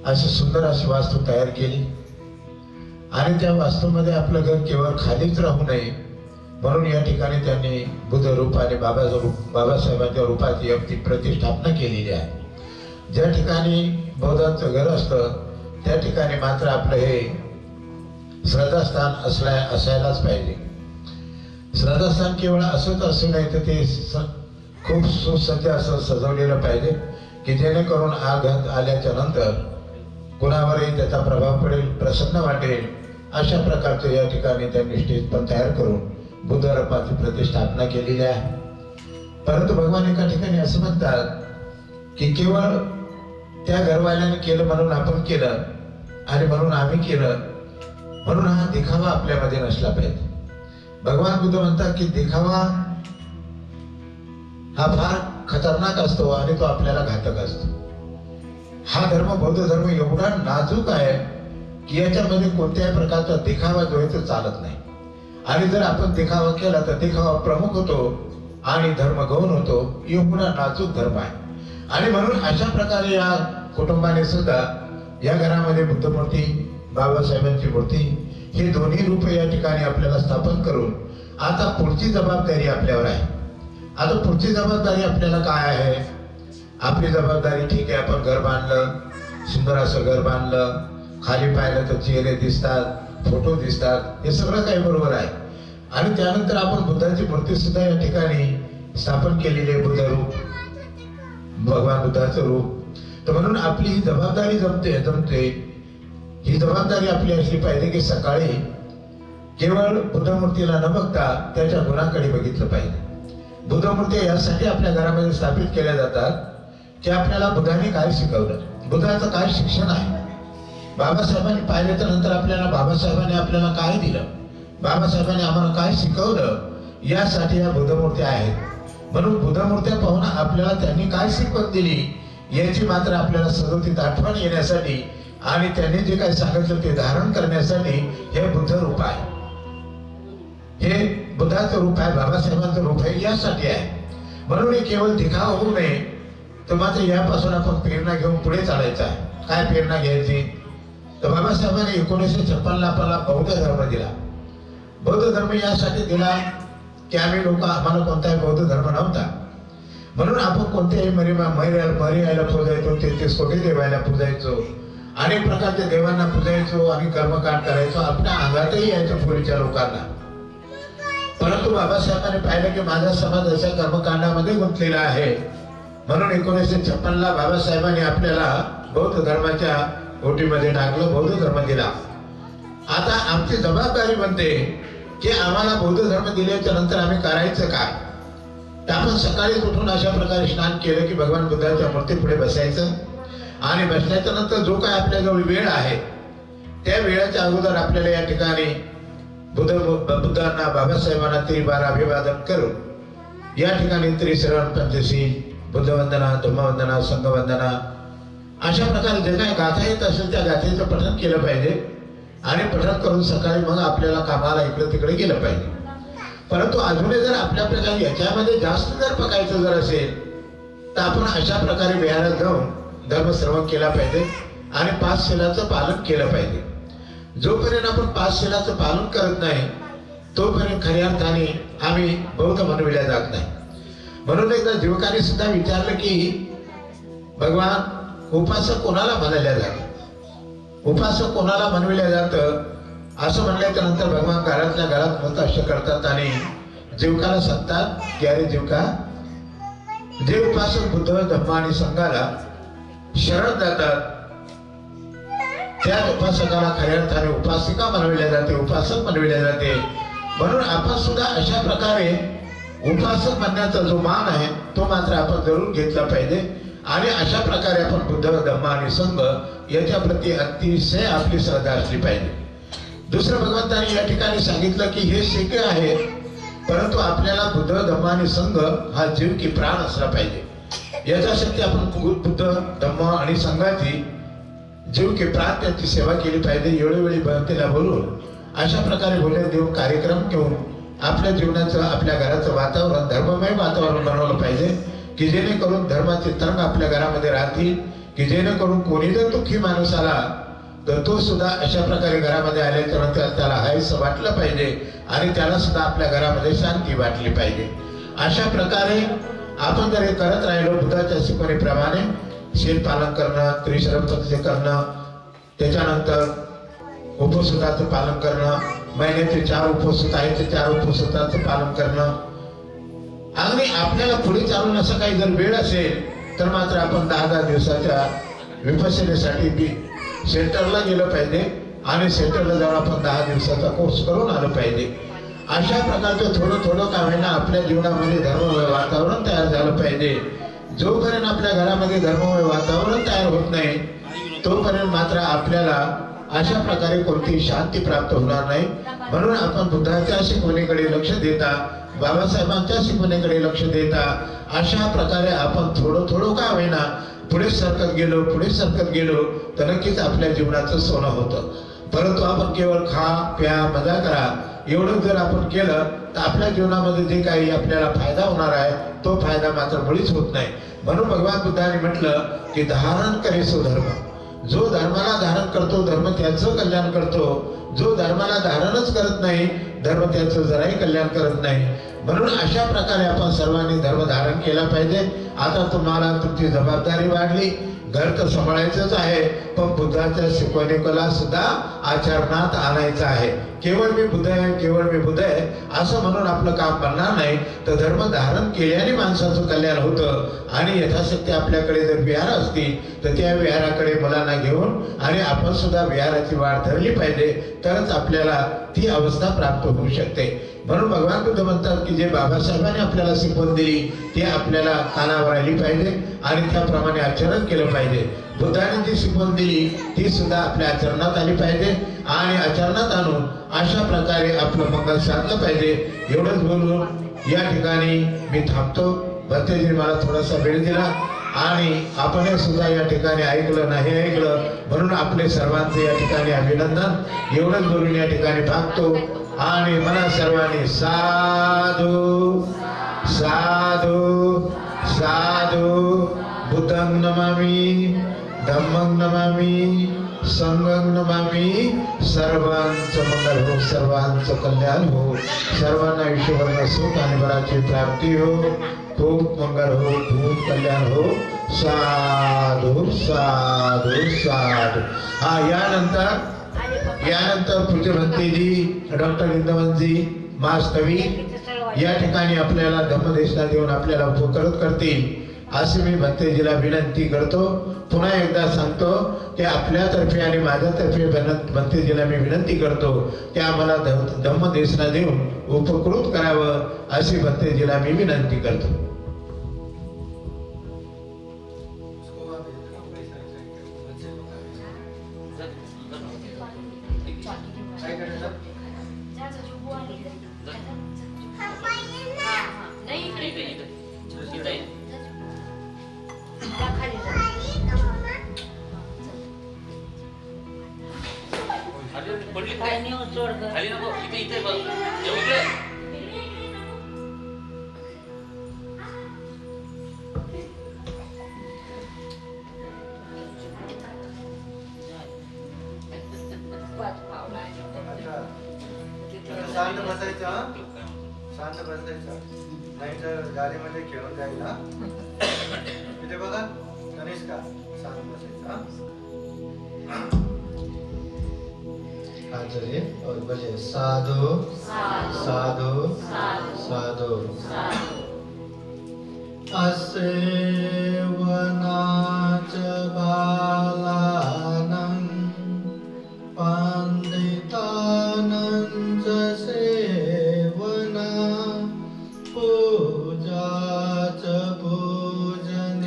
अशी सुंदर अशी वास्तू तयार केली आणि त्या वास्तूमध्ये आपलं घर केवळ खालीच राहू नये म्हणून या ठिकाणी त्यांनी बुद्ध रूप आणि बाबासाहेबांच्या रूपाची अगदी प्रतिष्ठापना केलेली आहे। ज्या ठिकाणी बौद्धांचं घर असतं त्या ठिकाणी मात्र आपलं हे श्रद्धास्थान असायलाच पाहिजे। श्रद्धास्थान केवळ असंच असू नये तर ते खूप सुसज्ज असं सजवलेलं पाहिजे की जेणेकरून आघात आल्याच्या नंतर कुणावरही त्याचा प्रभाव पडेल, प्रसन्न वाटेल, अशा प्रकारचं या ठिकाणी त्यांनी स्टेज पण तयार करून बुद्ध रूपाची प्रतिष्ठापना केलेली आहे। परंतु भगवान एका ठिकाणी असं म्हणतात की केवळ त्या घरवाल्याने केलं म्हणून आपण केलं आणि म्हणून आम्ही केलं म्हणून हा दिखावा आपल्यामध्ये नसला पाहिजे। भगवान बुद्ध म्हणतात की दिखावा हा फार खतरनाक असतो आणि तो आपल्याला घातक असतो। हा धर्म बौद्ध धर्म एवढा नाजूक आहे की याच्यामध्ये कोणत्याही प्रकारचा दिखावा जो आहे तो चालत नाही। आणि जर आपण देखावा केला तर देखावा प्रमुख होतो आणि धर्म गौण होतो. एवढा नाजूक धर्म आहे. आणि म्हणून अशा प्रकारे या कुटुंबाने सुद्धा या घरामध्ये बुद्धमूर्ती, बाबासाहेबांची मूर्ती हे दोन्ही रूप या ठिकाणी आपल्याला स्थापन करून आता पुढची जबाबदारी आपल्यावर आहे. आता पुढची जबाबदारी आपल्याला काय आहे? आपली जबाबदारी ठीक आहे, आपण घर बांधलं, सुंदर असं घर बांधलं, खाली पाहिलं तर चेहरे दिसतात, फोटो दिसतात, हे सगळं काही बरोबर आहे. आणि त्यानंतर आपण बुद्धाची मूर्ती सुद्धा या ठिकाणी स्थापन केलेली आहे, बुद्ध रूप, भगवान बुद्धाचं रूप. तर म्हणून आपली ही जबाबदारी जमते. ही जबाबदारी आपली असली पाहिजे की सकाळी केवळ बुद्धमूर्तीला न बघता त्याच्या गुणाकडे बघितलं पाहिजे. बुद्धमूर्ती यासाठी आपल्या घरामध्ये स्थापित केल्या जातात की आपल्याला बुद्धाने काय शिकवलं, बुद्धाचं काय शिक्षण आहे. बाबासाहेबांनी पाहिलं तर नंतर आपल्याला बाबासाहेबांनी आपल्याला काय दिलं, बाबासाहेबांनी आम्हाला काय शिकवलं, यासाठी या बुद्धमूर्त्या आहेत. म्हणून बुद्धमूर्त्या पाहून आपल्याला त्यांनी काय शिकवण दिली याची मात्र आपल्याला सदोतीत आठवण येण्यासाठी आणि त्यांनी जे काही सांगितलं ते धारण करण्यासाठी हे बुद्ध रूप आहे. हे बुद्धाचं रूप आहे, बाबासाहेबांचं रूप आहे, यासाठी आहे. म्हणून हे केवळ दिखावा होऊ नये, तर मात्र यापासून आपण प्रेरणा घेऊन पुढे चालायचं आहे. काय प्रेरणा घ्यायची? तर बाबासाहेबांनी 1956 आपल्याला बौद्ध धर्म दिला. बौद्ध धर्म यासाठी दिला की आम्ही लोक, आम्हाला कोणताही बौद्ध धर्म नव्हता. म्हणून आपण कोणत्याही मरियाला पूजायचो, 33 कोटी देवाला पूजायचो, अनेक प्रकारच्या देवांना पूजायचो आणि कर्मकांड करायचो, आपल्या अंगातही यायचं पूर्वीच्या लोकांना. परंतु बाबासाहेबांनी पाहिलं की माझा समाज अशा कर्मकांडामध्ये गुंतलेला आहे. म्हणून 1956 बाबासाहेबांनी आपल्याला बौद्ध धर्माच्या ओटीमध्ये टाकलं, बौद्ध धर्म दिला. आता आमची जबाबदारी बनते की आम्हाला बौद्ध धर्म दिल्याच्या नंतर आम्ही करायचं काय? तर आपण सकाळी उठून अशा प्रकारे स्नान केलं की भगवान बुद्धाच्या मूर्ती पुढे बसायचं आणि बसल्याच्या नंतर जो काय आपल्याजवळ वेळ आहे त्या वेळाच्या अगोदर आपल्याला या ठिकाणी बुद्धांना, बाबासाहेबांना 12 अभिवादन करून या ठिकाणी त्रिशरण पंचशील, बुद्धवंदना, धम्मवंदना, संघवंदना अशा प्रकारे जे काही गाथा येत असेल त्या गाथेचं पठण केलं पाहिजे. आणि पठण करून सकाळी मग आपल्याला कामाला इकडे तिकडे गेलं पाहिजे. परंतु अजूनही जर आपल्याला याच्यामध्ये जास्त जर बघायचं जर असेल तर आपण अशा प्रकारे विहारात जाऊन धर्मश्रवण केला पाहिजे आणि 5 शिलाचं पालन केलं पाहिजे. जोपर्यंत आपण 5 शिलाचं पालन करत नाही तोपर्यंत खऱ्या अर्थाने आम्ही बौद्ध म्हणविल्या जात नाही. म्हणून एकदा जीवकाने सुद्धा विचारलं की भगवान उपासक कोणाला म्हणाल्या जातं, उपासक कोणाला म्हणविल्या जातं असं म्हणल्याच्या नंतर भगवान घरातल्या घरात मताश्य करतात आणि जीवकाला सांगतात की अरे जीवका, जे उपासक बुद्ध, धम्म आणि संघाला शरण जातात त्या उपासकाला खऱ्या अर्थाने उपासिका म्हणविल्या जाते, उपासक म्हणविल्या जाते. म्हणून आपण सुद्धा अशा प्रकारे उपासक म्हणण्याचा जो मान आहे तो मात्र आपण जरूर घेतला पाहिजे. आणि अशा प्रकारे आपण बुद्ध, धम्म आणि संघ याच्या प्रती अतिशय आपली श्रद्धा असली पाहिजे. दुसरं भगवंतांनी या ठिकाणी सांगितलं की हे शिके आहेत, परंतु आपल्याला बुद्ध, धम्म आणि संघ हा जीव की प्राण असला पाहिजे. याच्यासाठी आपण बुद्ध, धम्म आणि संघाची जीव की प्राण त्यांची सेवा केली पाहिजे. वेळोवेळी भक्तीला बोलून अशा प्रकारे बोलणे देऊन कार्यक्रम घेऊन आपल्या जीवनाचं, आपल्या घराचं वातावरण धर्ममय वातावरण बनवलं पाहिजे की जेणेकरून धर्माचे तरंग आपल्या घरामध्ये राहतील, की जेणेकरून कोणी जर दुःखी माणूस आला तर तो सुद्धा अशा प्रकारे घरामध्ये आल्याच्या नंतर त्याला हायसं वाटलं पाहिजे आणि त्याला सुद्धा आपल्या घरामध्ये शांती वाटली पाहिजे. अशा प्रकारे आपण जर हे करत राहिलो बुद्धाच्या शिकवणीप्रमाणे शील पालन करणं, त्रिशरण पथ्य करणं, त्याच्यानंतर उपवासाचं पालन करणं, महिन्याचे 4 उपवास आहेत ते 4 उपवासाचं पालन करणं, आणि आपल्याला पुढे चालून असं काही जर वेळ असेल तर मात्र आपण 10-10 दिवसाच्या विपश्यनेसाठी सेंटरला गेलं पाहिजे आणि सेंटरला जाऊन आपण 10 दिवसाचा कोर्स करून आलं पाहिजे. अशा प्रकारचं थोडं थोडं का होईना आपल्या जीवनामध्ये धर्ममय वातावरण तयार झालं पाहिजे. जोपर्यंत आपल्या घरामध्ये धर्ममय वातावरण तयार होत नाही तोपर्यंत मात्र आपल्याला अशा प्रकारे कोणतीही शांती प्राप्त होणार नाही. म्हणून आपण बुद्धाच्या शिकवणीकडे लक्ष देता, बाबासाहेबांच्या शिकवणीकडे लक्ष देता अशा प्रकारे आपण थोडं थोडं का होईना पुढे सरकत गेलो तर नक्कीच आपल्या जीवनाचं सोनं होतं. परंतु आपण केवळ खा प्या मजा करा एवढं जर आपण केलं तर आपल्या जीवनामध्ये जे काही आपल्याला फायदा होणार आहे तो फायदा मात्र मुळीच होत नाही. म्हणून भगवान बुद्धाने म्हटलं की धारण करे सो धर्म. जो धर्माला धारण करतो धर्म त्याचं कल्याण करतो. जो धर्माला धारणच करत नाही धर्म त्याचं जराही कल्याण करत नाही. म्हणून अशा प्रकारे आपण सर्वांनी धर्म धारण केला पाहिजे. आता तुम्हाला तुमची जबाबदारी वाढली. घर तर सांभाळायचंच आहे पण बुद्धाच्या शिकवणीला सुद्धा आचरणात आणायचं आहे. केवळ मी बुद्ध आहे केवळ मी बुद्ध आहे असं म्हणून आपलं काम बनणार नाही. तर धर्म धारण केल्याने माणसाचं कल्याण होतं. आणि यथाशक्ती आपल्याकडे जर विहार असतील तर त्या विहाराकडे मुलांना घेऊन आणि आपण सुद्धा विहाराची वाढ धरली पाहिजे तरच आपल्याला ती अवस्था प्राप्त होऊ शकते. म्हणून भगवान बुद्ध म्हणतात की जे बाबासाहेबांनी आपल्याला शिकवण दिली ते आपल्याला कानावर आली पाहिजे आणि त्याप्रमाणे आचरण केलं पाहिजे. बुद्धाने जी शिकवण दिली ती सुद्धा आपल्या आचरणात आली पाहिजे आणि आचरणात आणून अशा प्रकारे आपलं मंगल साधलं पाहिजे. एवढंच बोलून या ठिकाणी मी थांबतो. भक्तजी मला थोडासा वेळ दिला आणि आपण सुद्धा या ठिकाणी ऐकलं नाही ऐकलं म्हणून आपले सर्वांचे या ठिकाणी अभिनंदन. एवढंच बोलून या ठिकाणी भागतो आणि मला सर्वांनी साधू साधू साधू बुद्धं नमामि धम्मं नमामि संघं नमामि. सर्वांचं मंगल हो सर्वांचं कल्याण हो सर्वांना ईश्वराला सुख आणि बळाची प्राप्ती हो. खूप मंगल हो खूप कल्याण हो. साधू साधू साधू. हा यानंतर पूज्य भंतेजी डॉक्टर इंदवनजी मास्तवी या ठिकाणी आपल्याला धम्मदेशना देऊन आपल्याला उपकृत करतील असे मी भंतेजीला विनंती करतो. पुन्हा एकदा सांगतो की आपल्यातर्फे आणि माझ्यातर्फे भंतेजीला मी विनंती करतो की आम्हाला धम्मदेशना देऊन उपकृत करावं अशी भंतेजीला मी विनंती करतो. खाली नको इथे इथे बघ इकडे शांत बसायचं. शांत बसायचं नाही तर गाडीमध्ये खेळून जाईल. ना इथे बघा तनिष्का शांत बसायचं. और बोले साधु साधु साधु. असेवनाच बालानं पंडितानं सेवना पूजाच पूजनीयानं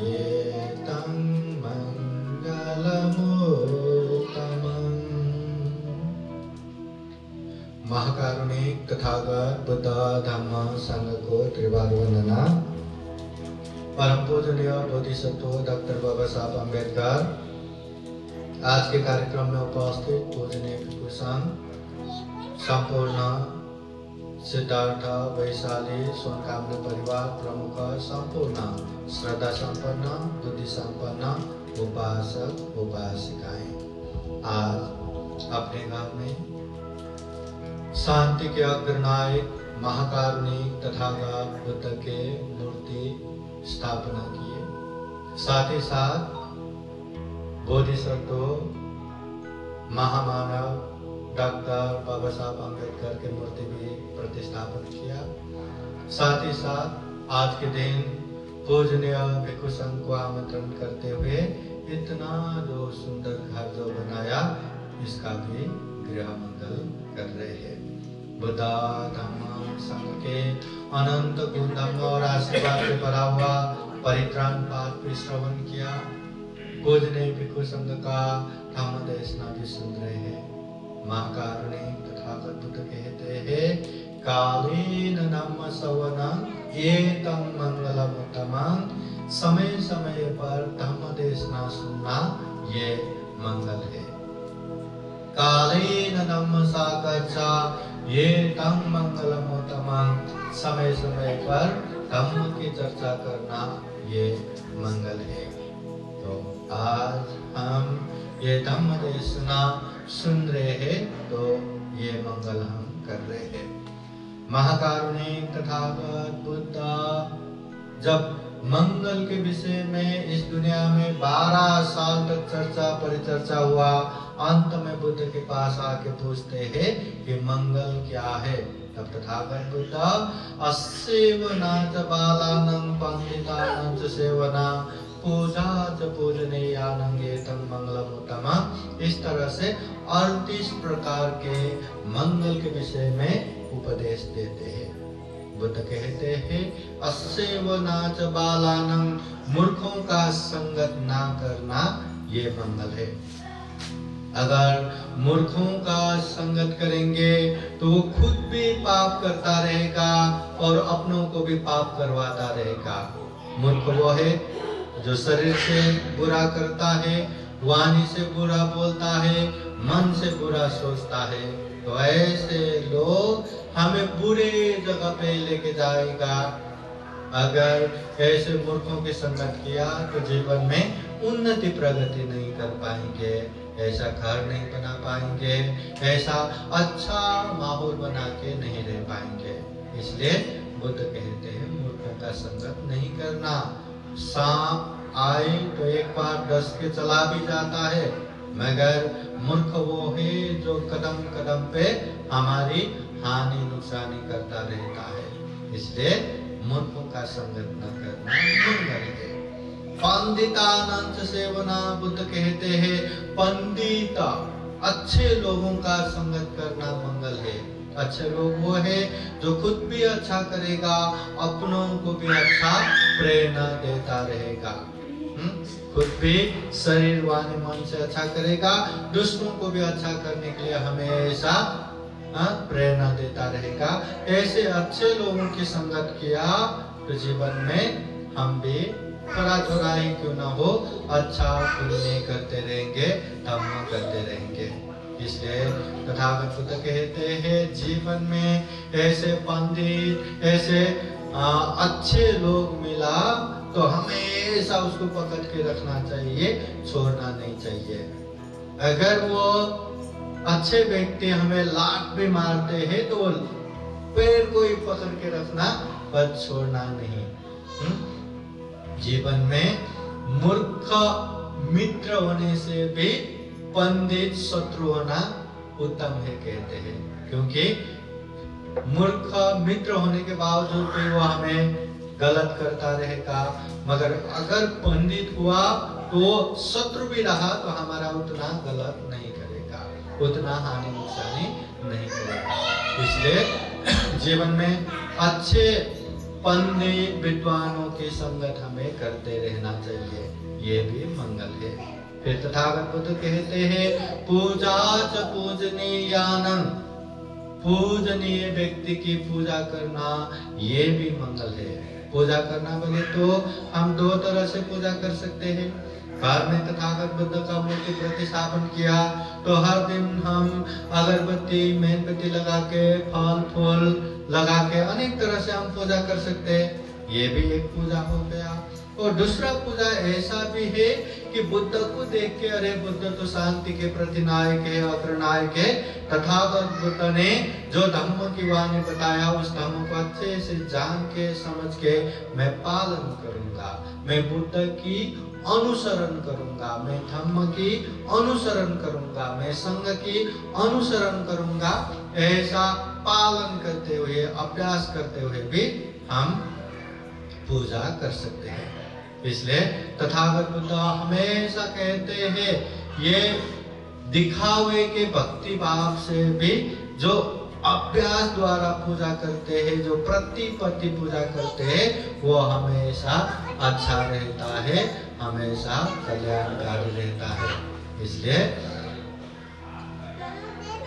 येतं महाकारुणिक तथागत बुद्ध धम्म संघ को त्रिवार वंदना. परम पूजनीय बोधिसत्व डॉक्टर बाबा साहब अम्बेडकर आज के कार्यक्रम में उपस्थित पूजनीय भिक्षु संघ संपूर्ण सिद्धार्थ वैशाली सोनकामनी परिवार प्रमुख संपूर्ण श्रद्धा संपन्न बुद्धि संपन्न उपासक उपासिकाएं आज अपने घर में शांति के अग्रनायक महाकारुणिक तथागत बुद्ध के मूर्ति स्थापना किए. साथ ही साथ बोधिसत्व महामानव डॉक्टर बाबा साहब अम्बेडकर की मूर्ति भी प्रतिष्ठापन किया. साथ ही साथ आज के दिन पूजनीय भिक्षु संघ को आमंत्रण करते हुए इतना जो सुंदर घर जो बनाया इसका भी गृह मंगल कर रहे हैं. बुद्ध धम्म संघ के अनंत गुण धम्म और आशीर्वाद से भरा हुआ परित्राण पाठ भी श्रवण किया. पूजनीय भिक्षु संघ का धम्म देशना भी सुन रहे हैं. महाकारुणिक तथागत बुद्ध कहते हैं कालीन धम्म सवनं एतं मंगलमुत्तमं. समय समय पर धम्म देशना सुनना ये मंगल है. कालेन धम्म साकच्चा ये तम मंगलमोत्तमं। समय समय पर धम्म की चर्चा करना ये मंगल है। तो आज हम ये धम्म देशना सुन रहे हैं, तो ये मंगल हम कर रहे हैं। महाकारुणिक तथागत बुद्ध जब मंगल के विषय में इस दुनिया में 12 साल तक चर्चा परिचर्चा हुआ, अंत में बुद्ध के पास आके पूछते हैं कि मंगल क्या है। तब तथागत बुद्ध असेवनाच बालानं पंडितानं च सेवना पूजा च पूजनीयानं एतं मंगलमुत्तमम्। इस तरह से 38 प्रकार के मंगल के विषय में उपदेश देते हैं। बुद्ध कहते हैं असेवनाच बालानं, मूर्खों का संगत ना करना ये मंगल है। अगर मूर्खों का संगत करेंगे तो वो खुद भी पाप करता रहेगा और अपनों को भी पाप करवाता रहेगा। मूर्ख वो है जो शरीर से बुरा करता है, वाणी से बुरा बोलता है, मन से बुरा सोचता है। तो ऐसे लोग हमें बुरे जगह पे लेके जाएगा। अगर ऐसे मूर्खों की संगत किया तो जीवन में उन्नति प्रगति नहीं कर पाएंगे, ऐसा घर नहीं बना पाएंगे, ऐसा अच्छा माहौल बना के नहीं रह पाएंगे। इसलिए बुद्ध कहते हैं मूर्खों का संगत नहीं करना। सांप आए तो एक बार डस के चला भी जाता है, मगर मूर्ख वो है जो कदम कदम पे हमारी हानि नुकसानी करता रहता है। इसलिए मूर्खों का संगत न करना मंगल है। पंडितानंद सेवना, बुद्ध कहते हैं पंडित अच्छे लोगों का संगत करना मंगल है। अच्छे लोग वो है जो खुद भी अच्छा करेगा, अपनों को भी अच्छा प्रेरणा देता रहेगा। खुद भी शरीर वाणी मन से अच्छा करेगा, दूसरों को भी अच्छा करने के लिए हमेशा प्रेरणा देता रहेगा। ऐसे अच्छे लोगों की संगत किया तो जीवन में हम भी थोड़ा थोड़ा ही क्यों ना हो अच्छा पुण्य करते रहेंगे, धम्म करते रहेंगे। इसलिए तथागत बुद्ध कहते हैं जीवन में ऐसे पंडित, ऐसे अच्छे लोग मिला तो हमेशा उसको पकड़ के रखना चाहिए, छोड़ना नहीं चाहिए। अगर वो अच्छे व्यक्ति हमें लात भी मारते हैं तो पैर को ही पकड़ के रखना, पर छोड़ना नहीं। जीवन में मूर्ख मित्र होने से भी पंडित शत्रु होना उत्तम है कहते हैं, क्योंकि मूर्ख मित्र होने के बावजूद भी वो हमें गलत करता रहेगा, मगर अगर पंडित हुआ तो शत्रु भी रहा तो हमारा उतना गलत नहीं करेगा, उतना हानि नुकसानी नहीं करेगा। इसलिए जीवन में अच्छे पंडित विद्वानों की संगत हमें करते रहना चाहिए, ये भी मंगल है। फिर तथागत बुद्ध कहते हैं पूजा च पूजनीयानं, पूजनीय व्यक्ति की पूजा करना ये भी मंगल है। पूजा करना बोले तो हम दो तरह से पूजा कर सकते हैं। घर में तथागत बुद्ध का मूर्ति प्रतिस्थापन किया तो हर दिन हम अगरबत्ती मेणबत्ती लगा के फल फूल लगा के अनेक तरह से हम पूजा कर सकते हैं, ये भी एक पूजा हो गया। और दूसरा पूजा ऐसा भी है कि बुद्ध को देख के अरे बुद्ध तो शांति के प्रति नायक है, अग्रनायक है। तथागत बुद्ध ने जो धम्म की वाणी बताया उस धम्म को अच्छे से जान के समझ के मैं पालन करूंगा, मैं बुद्ध की अनुसरण करूंगा, मैं धम्म की अनुसरण करूंगा, मैं संघ की अनुसरण करूंगा। ऐसा पालन करते हुए अभ्यास करते हुए भी हम पूजा कर सकते हैं। इसलिए तथागत बुद्ध हमेशा कहते हैं ये दिखावे के भक्ति भाव से भी जो अभ्यास द्वारा पूजा करते हैं, जो प्रतिपत्ति पूजा करते हैं, वो हमेशा अच्छा रहता है, हमेशा कल्याणकारी रहता है। इसलिए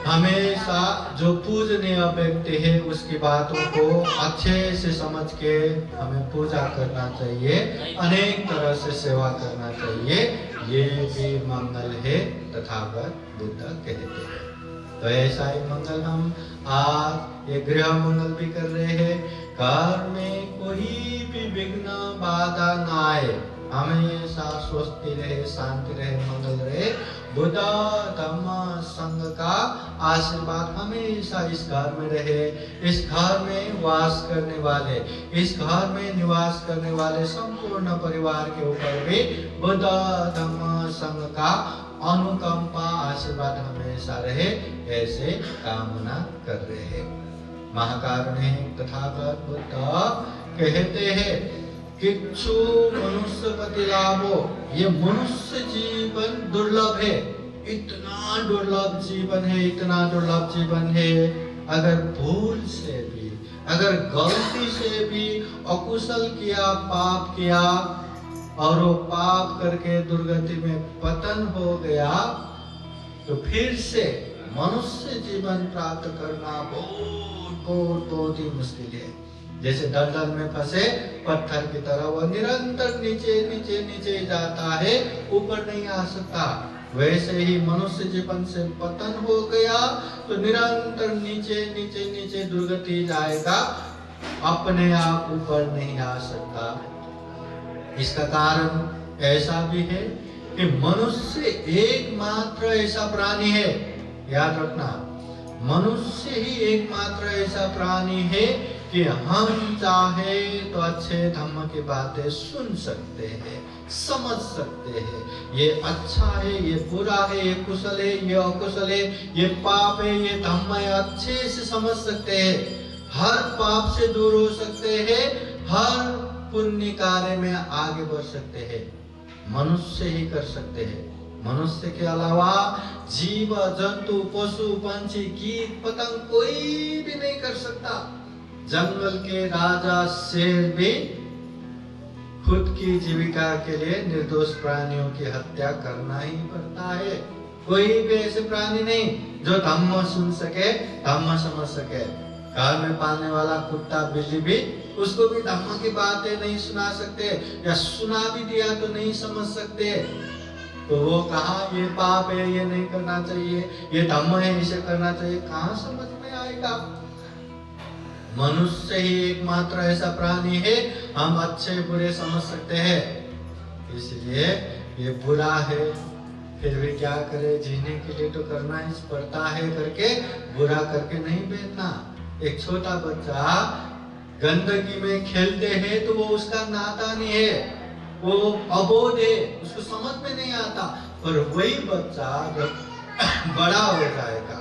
हमेशा जो पूजनीय व्यक्ति है उसकी बातों को अच्छे से समझ के हमें पूजा करना चाहिए, अनेक तरह से सेवा करना चाहिए, ये भी मंगल है तथागत बुद्ध कहते हैं। तो ऐसा ही मंगल हम आज ये गृह मंगल भी कर रहे हैं। घर में कोई भी विघ्न बाधा ना आए, हमेशा स्वस्ति रहे, शांति रहे, मंगल रहे। बुद्ध धम्म संघ का आशीर्वाद हमेशा इस घर में रहे। इस घर में वास करने वाले, इस घर में निवास करने वाले संपूर्ण परिवार के ऊपर भी बुद्ध धम्म संघ का अनुकंपा आशीर्वाद हमेशा रहे, ऐसे कामना कर रहे हैं। महाकारुणिक तथागत बुद्ध कहते हैं किच्छु मनुष्य पति लाभो, ये मनुष्य जीवन दुर्लभ है, इतना दुर्लभ जीवन है, इतना दुर्लभ जीवन है। अगर भूल से भी, अगर गलती से भी अकुशल किया, पाप किया और वो पाप करके दुर्गति में पतन हो गया, तो फिर से मनुष्य जीवन प्राप्त करना बहुत ही मुश्किल है। जैसे दलदल में फंसे पत्थर की तरह वो निरंतर नीचे नीचे नीचे जाता है, ऊपर नहीं आ सकता। वैसे ही मनुष्य जीवन से पतन हो गया तो निरंतर नीचे नीचे नीचे दुर्गति जाएगा, अपने आप ऊपर नहीं आ सकता। इसका कारण ऐसा भी है कि मनुष्य एकमात्र ऐसा प्राणी है, याद रखना, मनुष्य ही एकमात्र ऐसा प्राणी है कि हम चाहे तो अच्छे धम्म की बातें सुन सकते हैं, समझ सकते हैं। ये अच्छा है, ये बुरा है, ये कुशल है, ये अकुशल है, ये पाप है, ये धम्म है, अच्छे से समझ सकते हैं। हर पाप से दूर हो सकते हैं, हर पुण्य कार्य में आगे बढ़ सकते हैं। मनुष्य ही कर सकते हैं। मनुष्य के अलावा जीव जंतु पशु पंछी कीट पतंग कोई भी नहीं कर सकता। जंगल के राजा शेर भी खुद की जीविका के लिए निर्दोष प्राणियों की हत्या करना ही पड़ता है। कोई भी ऐसे प्राणी नहीं जो धम्म सुन सके, धम्म समझ सके। घर में पालने वाला कुत्ता बिल्ली भी, उसको भी धम्म की बातें नहीं सुना सकते, या सुना भी दिया तो नहीं समझ सकते। तो वो कहा ये पाप है, ये नहीं करना चाहिए, ये धम्म है, इसे करना चाहिए, कहाँ समझ में आएगा। मनुष्य ही एकमात्र ऐसा प्राणी है, हम अच्छे बुरे समझ सकते हैं। इसलिए ये बुरा है, फिर भी क्या करे, जीने के लिए तो करना ही पड़ता है करके बुरा करके नहीं बैठना। एक छोटा बच्चा गंदगी में खेलते हैं तो वो उसका नाता नहीं है, वो अबोध है, उसको समझ में नहीं आता। पर वही बच्चा जब बड़ा हो जाएगा,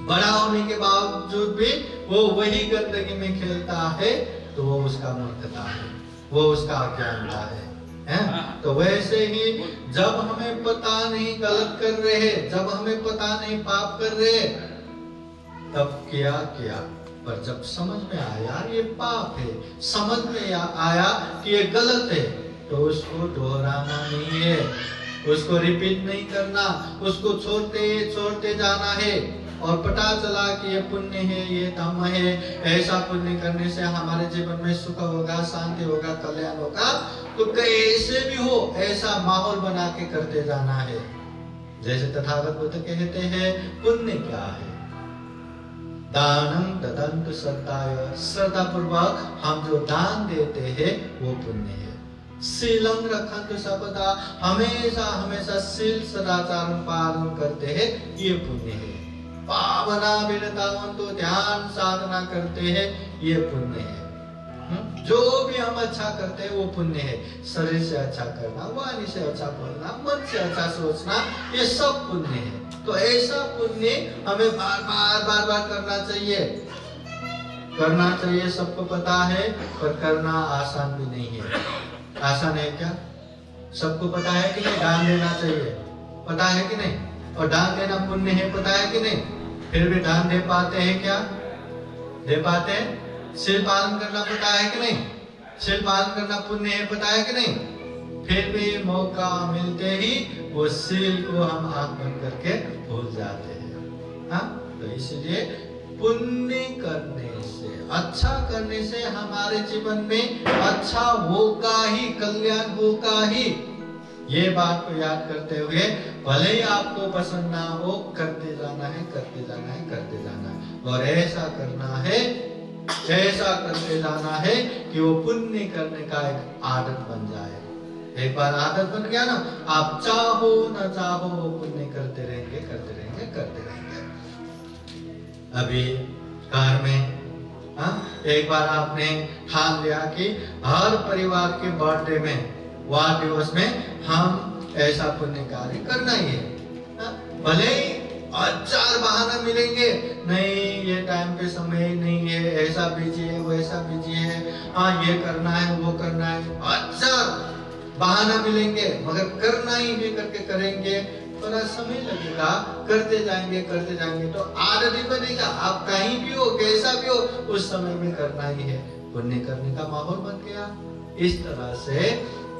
बड़ा होने के बावजूद भी वो वही गंदगी में खेलता है, तो वो उसका मूर्खता है, वो उसका अज्ञानता है। तो वैसे ही जब हमें पता नहीं गलत कर रहे हैं, जब हमें पता नहीं पाप कर रहे, तब किया, पर जब समझ में आया ये पाप है, समझ में आया कि ये गलत है, तो उसको दोहराना नहीं है, उसको रिपीट नहीं करना, उसको छोड़ते जाना है। और पता चला कि ये पुण्य है, ये धम्म है, ऐसा पुण्य करने से हमारे जीवन में सुख होगा, शांति होगा, कल्याण होगा, तो कैसे भी हो ऐसा माहौल बना के करते जाना है। जैसे तथागत बुद्ध कहते हैं पुण्य क्या है, दानम ददंत श्रद्धाय, श्रद्धा पूर्वक हम जो दान देते हैं वो पुण्य है। शीलं रखन्तु सर्वदा, हमेशा हमेशा शील सदाचार पालन करते हैं, ये पुण्य है। पावना विरतावंतो, ध्यान साधना करते हैं, ये पुण्य है। जो भी हम अच्छा करते हैं वो पुण्य है। शरीर से अच्छा करना, वाणी से अच्छा बोलना, मन से अच्छा सोचना, ये सब पुण्य है। तो ऐसा पुण्य हमें बार बार करना चाहिए, सबको पता है, पर करना आसान भी नहीं है। आसान है क्या? सबको पता है कि नहीं दान देना चाहिए, पता है कि नहीं? और दान देना पुण्य है, पता है कि नहीं? फिर भी दान दे पाते हैं क्या? दे पाते हैं? शील पालन करना पता है कि नहीं? शील पालन करना पुण्य है, पता है कि नहीं? फिर भी मौका मिलते ही वो शील को हम आंख बंद करके भूल जाते हैं। हाँ, तो इसलिए पुण्य करने से, अच्छा करने से हमारे जीवन में अच्छा होगा ही, कल्याण होगा ही। ये बात को याद करते हुए भले ही आपको पसंद ना हो, करते जाना है, करते जाना है, करते जाना है, और ऐसा करना है, ऐसा करते जाना है कि वो पुण्य करने का एक आदत बन जाए। एक बार आदत बन गया ना, आप चाहो न चाहो वो पुण्य करते रहेंगे, करते रहेंगे, करते रहेंगे। अभी घर में एक बार आपने ठान लिया कि हर परिवार के बर्थडे में, वार दिवस में हम ऐसा पुण्य कार्य करना ही है। भले ही 1000 बहाना मिलेंगे, नहीं ये टाइम पे समय नहीं है, ऐसा बिजी है, वैसा बिजी है, हाँ ये करना है, वो करना है, 1000 बहाना मिलेंगे, मगर करना ही है, करके करेंगे। थोड़ा समय लगेगा, करते जाएंगे, करते जाएंगे तो आदत ही बनेगा। आप कहीं भी हो, कैसा भी हो, उस समय में करना ही है। पुण्य करने का माहौल बन गया। इस तरह से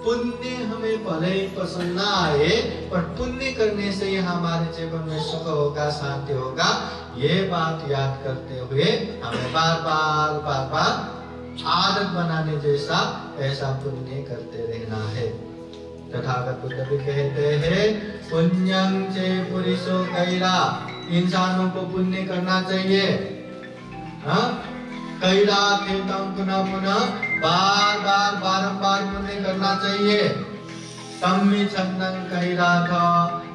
पुण्य हमें भले ही पसंद ना आए, पर पुण्य करने से ही हमारे जीवन में सुख होगा, शांति होगा। ये बात याद करते हुए हमें बार बार आदत बनाने जैसा ऐसा पुण्य करते रहना है। तथागत बुद्ध भी कहते हैं, पुण्यं चे पुरुषो कैरा, इंसानों को पुण्य करना चाहिए। कैरा खेतम पुनः पुनः, बार बार बारंबार पुण्य करना चाहिए। तम्मी छंदन कैरा था,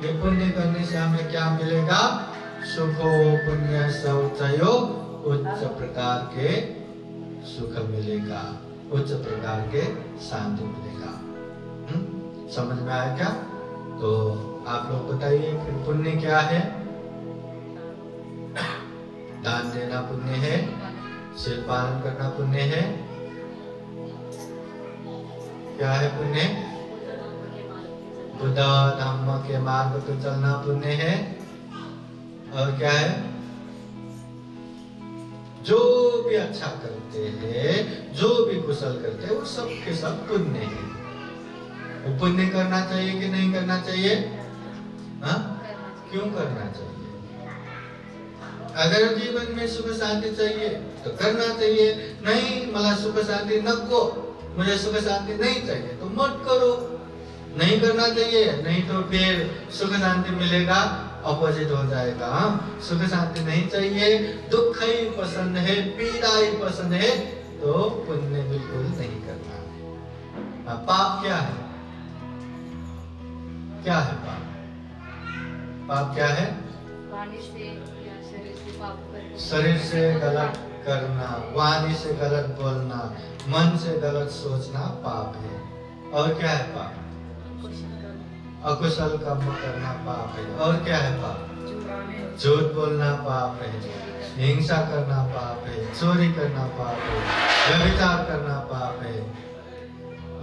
ये पुण्य करने से हमें क्या मिलेगा? सुखो पुण्य शौचयो, उच्च प्रकार के सुख मिलेगा, उच्च प्रकार के शांति मिलेगा। समझ में आया क्या? तो आप लोग बताइए फिर पुण्य क्या है? दान देना पुण्य है, शील पालन करना पुण्य है। क्या है पुण्य? बुद्ध धम्म के मार्ग पर चलना पुण्य है। और क्या है? जो भी अच्छा करते हैं, जो भी कुशल करते हैं, वो सब के सब पुण्य है। वो पुण्य करना चाहिए कि नहीं करना चाहिए? क्यों करना चाहिए? अगर जीवन में सुख शांति चाहिए तो करना चाहिए। नहीं, मला सुख शांति नको, मुझे सुख शांति नहीं चाहिए तो मत करो। नहीं करना चाहिए, नहीं तो फिर सुख शांति मिलेगा, अपोजिट हो जाएगा। सुख शांति नहीं चाहिए, दुख ही पसंद है, पीड़ा ही पसंद है, तो पुण्य बिल्कुल नहीं करना। पाप क्या है? क्या है पाप? पाप क्या है? वाणी से या शरीर से पाप करना, शरीर से गलत करना, वाणी से गलत बोलना, मन से गलत सोचना पाप है। और क्या है पाप? अकुशल कर्म करना पाप है। और क्या है पाप? झूठ बोलना पाप है, हिंसा करना पाप है, चोरी करना पाप है, व्यभिचार करना पाप है,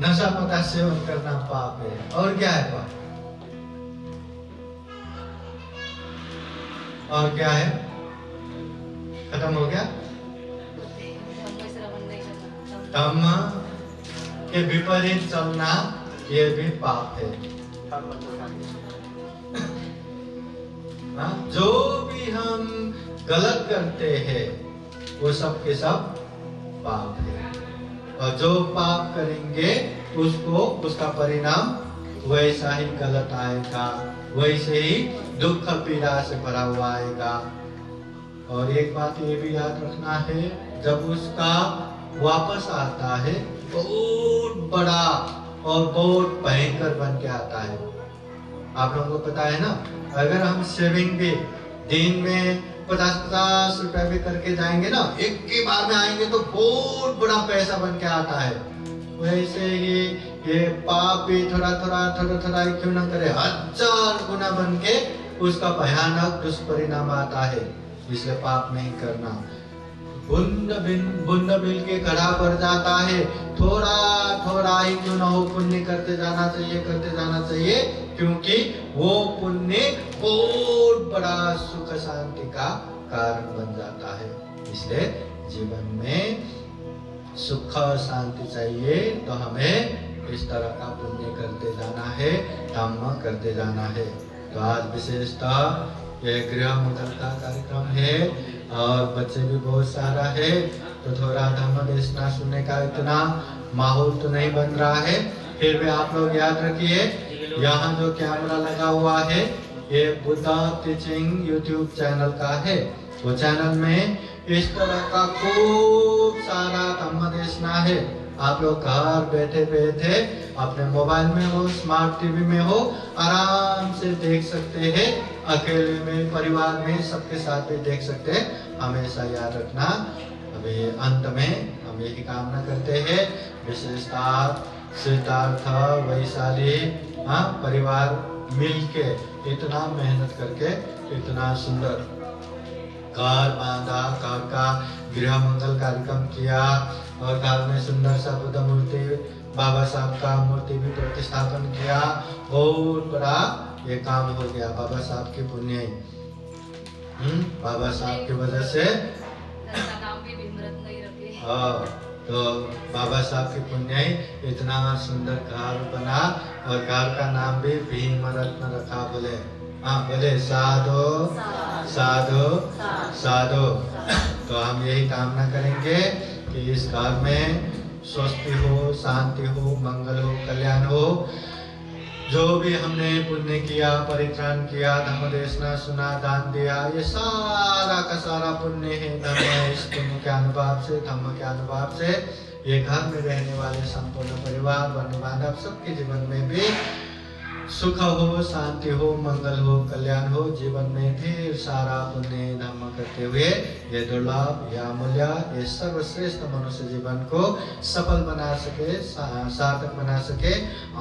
नशा पता सेवन करना पाप है। और क्या है पाप? और क्या है? खत्म हो गया? धम्म के विपरीत चलना ये भी पाप है। जो भी हम गलत करते हैं वो सब के सब पाप है। और जो पाप करेंगे उसको, उसका परिणाम वैसा ही गलत आएगा, वैसे ही दुख पीड़ा से भरा हुआ आएगा। और एक बात ये भी याद रखना है, जब उसका वापस आता है बहुत बड़ा और बहुत भयंकर बन के आता है। आप लोगों को पता है ना, अगर हम सेविंग भी दिन में 50-50 रुपए भी करके जाएंगे ना, एक के बार में आएंगे तो बहुत बड़ा पैसा बन के आता है। वैसे ही ये पाप भी थोड़ा थोड़ा क्यों ना करे, 1000 गुना बन के उसका भयानक दुष्परिणाम आता है। इसलिए पाप नहीं करना। बूंद बिल के घड़ा भर जाता है, थोड़ा ही क्यों ना हो पुण्य करते जाना चाहिए, करते जाना चाहिए, क्योंकि वो पुण्य बहुत बड़ा सुख शांति का कारण बन जाता है। इसलिए जीवन में सुख शांति चाहिए तो हमें इस तरह का पुण्य करते जाना है, धम्म करते जाना है। तो आज विशेषतः ये गृह मंगल का कार्यक्रम है और बच्चे भी बहुत सारा है, तो थोड़ा धम्म देशना सुनने का इतना माहौल तो नहीं बन रहा है। फिर भी आप लोग याद रखिए, यहाँ जो कैमरा लगा हुआ है ये बुद्धा टीचिंग यूट्यूब चैनल का है। वो चैनल में इस तरह का खूब सारा धम्म देशना है। आप लोग घर बैठे बैठे अपने मोबाइल में हो, स्मार्ट टीवी में हो, आराम से देख सकते हैं। अकेले में, परिवार में, सबके साथ भी देख सकते हैं। हमेशा याद रखना। अभी अंत में हम यही कामना करते हैं, विशेषतः सिद्धार्थ, वैशाली परिवार मिलके इतना मेहनत करके इतना सुंदर घर बांधा, घर का गृह मंगल कार्यक्रम किया और घर में सुंदर सा बुद्ध मूर्ति, बाबा साहब का मूर्ति भी प्रतिष्ठापन किया। बहुत बड़ा ये काम हो गया बाबा साहब के पुण्य। बाबा साहब की वजह से तो बाबा साहब की पुण्य इतना सुंदर घर बना और घर का नाम भी भीम रत्न रखा। बोले बोले साधो साधो साधो। तो हम यही कामना करेंगे कि इस घर में स्वस्थ हो, शांति हो, मंगल हो, कल्याण हो। जो भी हमने पुण्य किया, परित्राण किया, धर्म देशना सुना, दान दिया, ये सारा का सारा पुण्य है। धर्म इस पुण्य के अनुभव से, धर्म के अनुभव से ये घर में रहने वाले संपूर्ण परिवार, बंधु बांधव सबके जीवन में भी सुख हो, शांति हो, मंगल हो, कल्याण हो। जीवन में फिर सारा पुण्य धर्म करते हुए ये दुर्लभ, ये अमूल्य, ये सर्वश्रेष्ठ मनुष्य जीवन को सफल बना सके, सार्थक बना सके।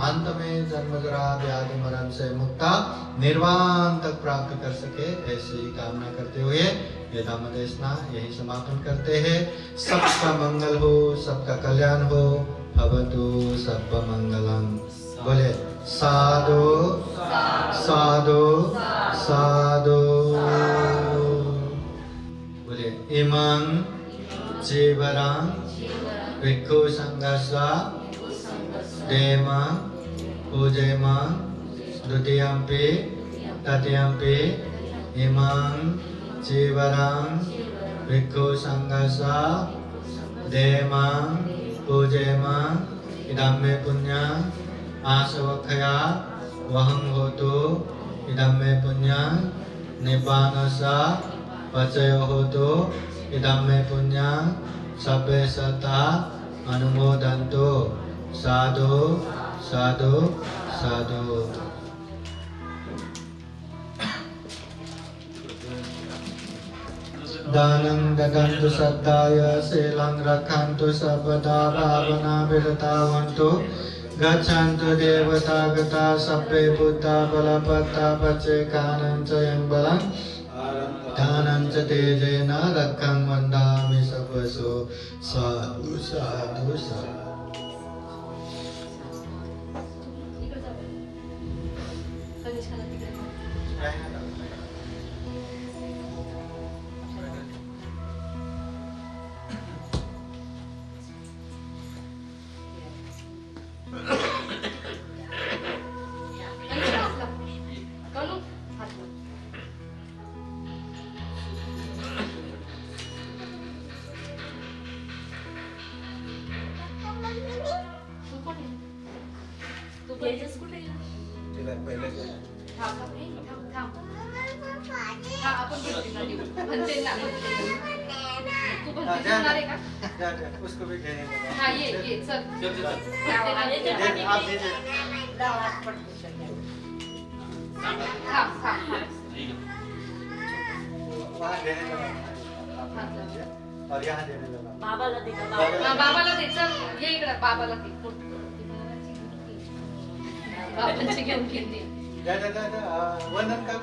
अंत में जन्म जरा व्याधि मरण से मुक्ता निर्वाण तक प्राप्त कर सके, ऐसी ही कामना करते हुए ये धम्म देशना यही समापन करते हैं। सबका मंगल हो, सबका कल्याण हो। भवतु सर्व मंगलम। बोले साधु साधु साधु। बोले इमं जीवरं भिक्षु संघस्वा देम पूजेम द्वितीयंपि तृतीयंपि इमं जीवरं भिक्षु संघस्वा देम पूजेम इदं मे पुण्यं आसवक्षया वहं होतु इदं मे पुण्यं निब्बानस्य पचयो होतु इदं मे पुण्यं सब्बे सत्ता अनुमोदन्तु। साधु साधु साधु। दानं ददन्तु श्रद्धाय शीलं रक्षन्तु सर्वदा भावना विरतावन्तु। गच्छन्तु देवता गता सब्बे बुद्धा बलपत्ता पचे कानं च यं बलं दानं च तेजेन रक्षं वन्दामि सर्वसो। साधु साधु साधु। उसको भी घेरे हाँ ये सर वहाँ देने लगा और यहाँ देने लगा। बाबाला दे चल ये इकडे बाबाला दे बाबांची घेऊन किती वंदन कर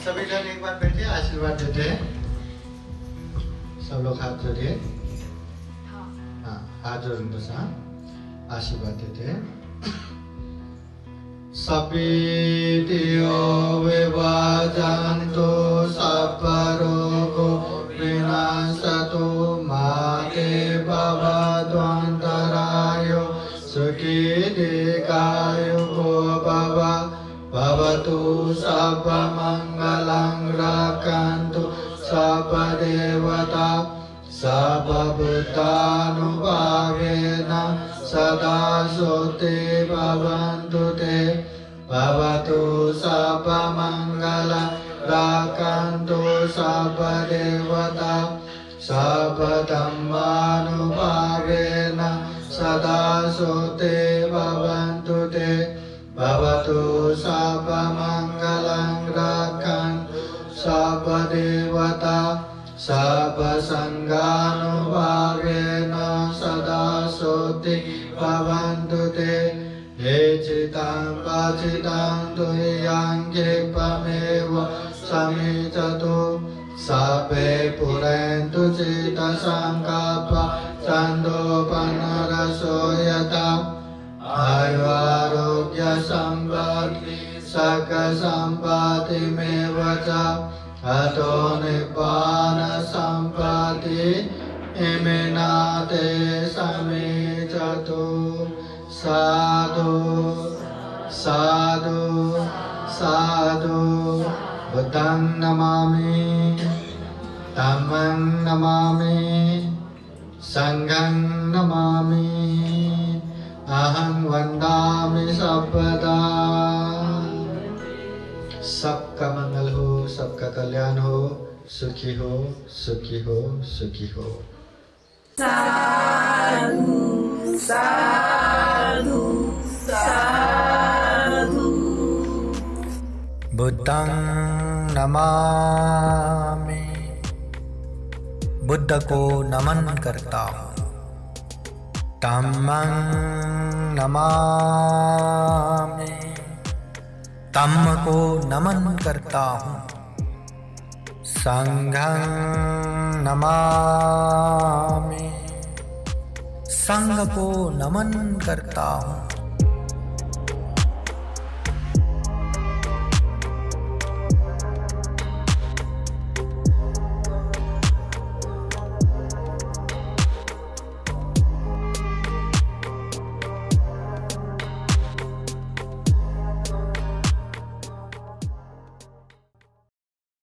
सभी जन एक बार बैठे आशीर्वाद देते हैं। सब लोग हाथ जोड़िए। हाँ हाथ जोड़ने बस आशीर्वाद देते हैं। सपीतियो विभाजन्तो सपरोगो विनाशतो माते भवद्वन्तरायो सुखी दीर्घायु भव। भवतु सर्वमङ्गलं रक्षन्तु सर्वदेवता सर्वभूतानुभावेन सदा सोते भवन्तु ते भवतु सर्वमङ्गल राकन्तु सर्वदेवता सर्वधर्मानुभावेन सदा सोते भवन्तु ते भवतु सर्वमङ्गलं राकन्तु सर्वदेवता सर्वसङ्गानुभावेन सदा सोते भवन्तु ते ये चितं वाचितं तुह्यङ्केपमेव समिचतु सर्वे पुरन्तु चित्तसङ्कल्पा छन्दोपनरसो यथा आयुरारोग्यसम्पत्ति सकसम्पत्तिमेव च अतो निब्बानसम्पत्ति इमिनाते समिचतु साधु साधु साधु बुद्धं नमामि धम्मं नमामि संघं नमामि अहं वन्दामि सर्वदा। सबका मंगल हो, सबका कल्याण हो, सुखी हो, सुखी हो, सुखी हो। साधु साधु साधु। बुद्धं नमामि, बुद्ध को नमन करता हूँ। धम्मं नमामि, धम्म को नमन करता हूँ। संघं नमामि, संघ को नमन करता हूँ।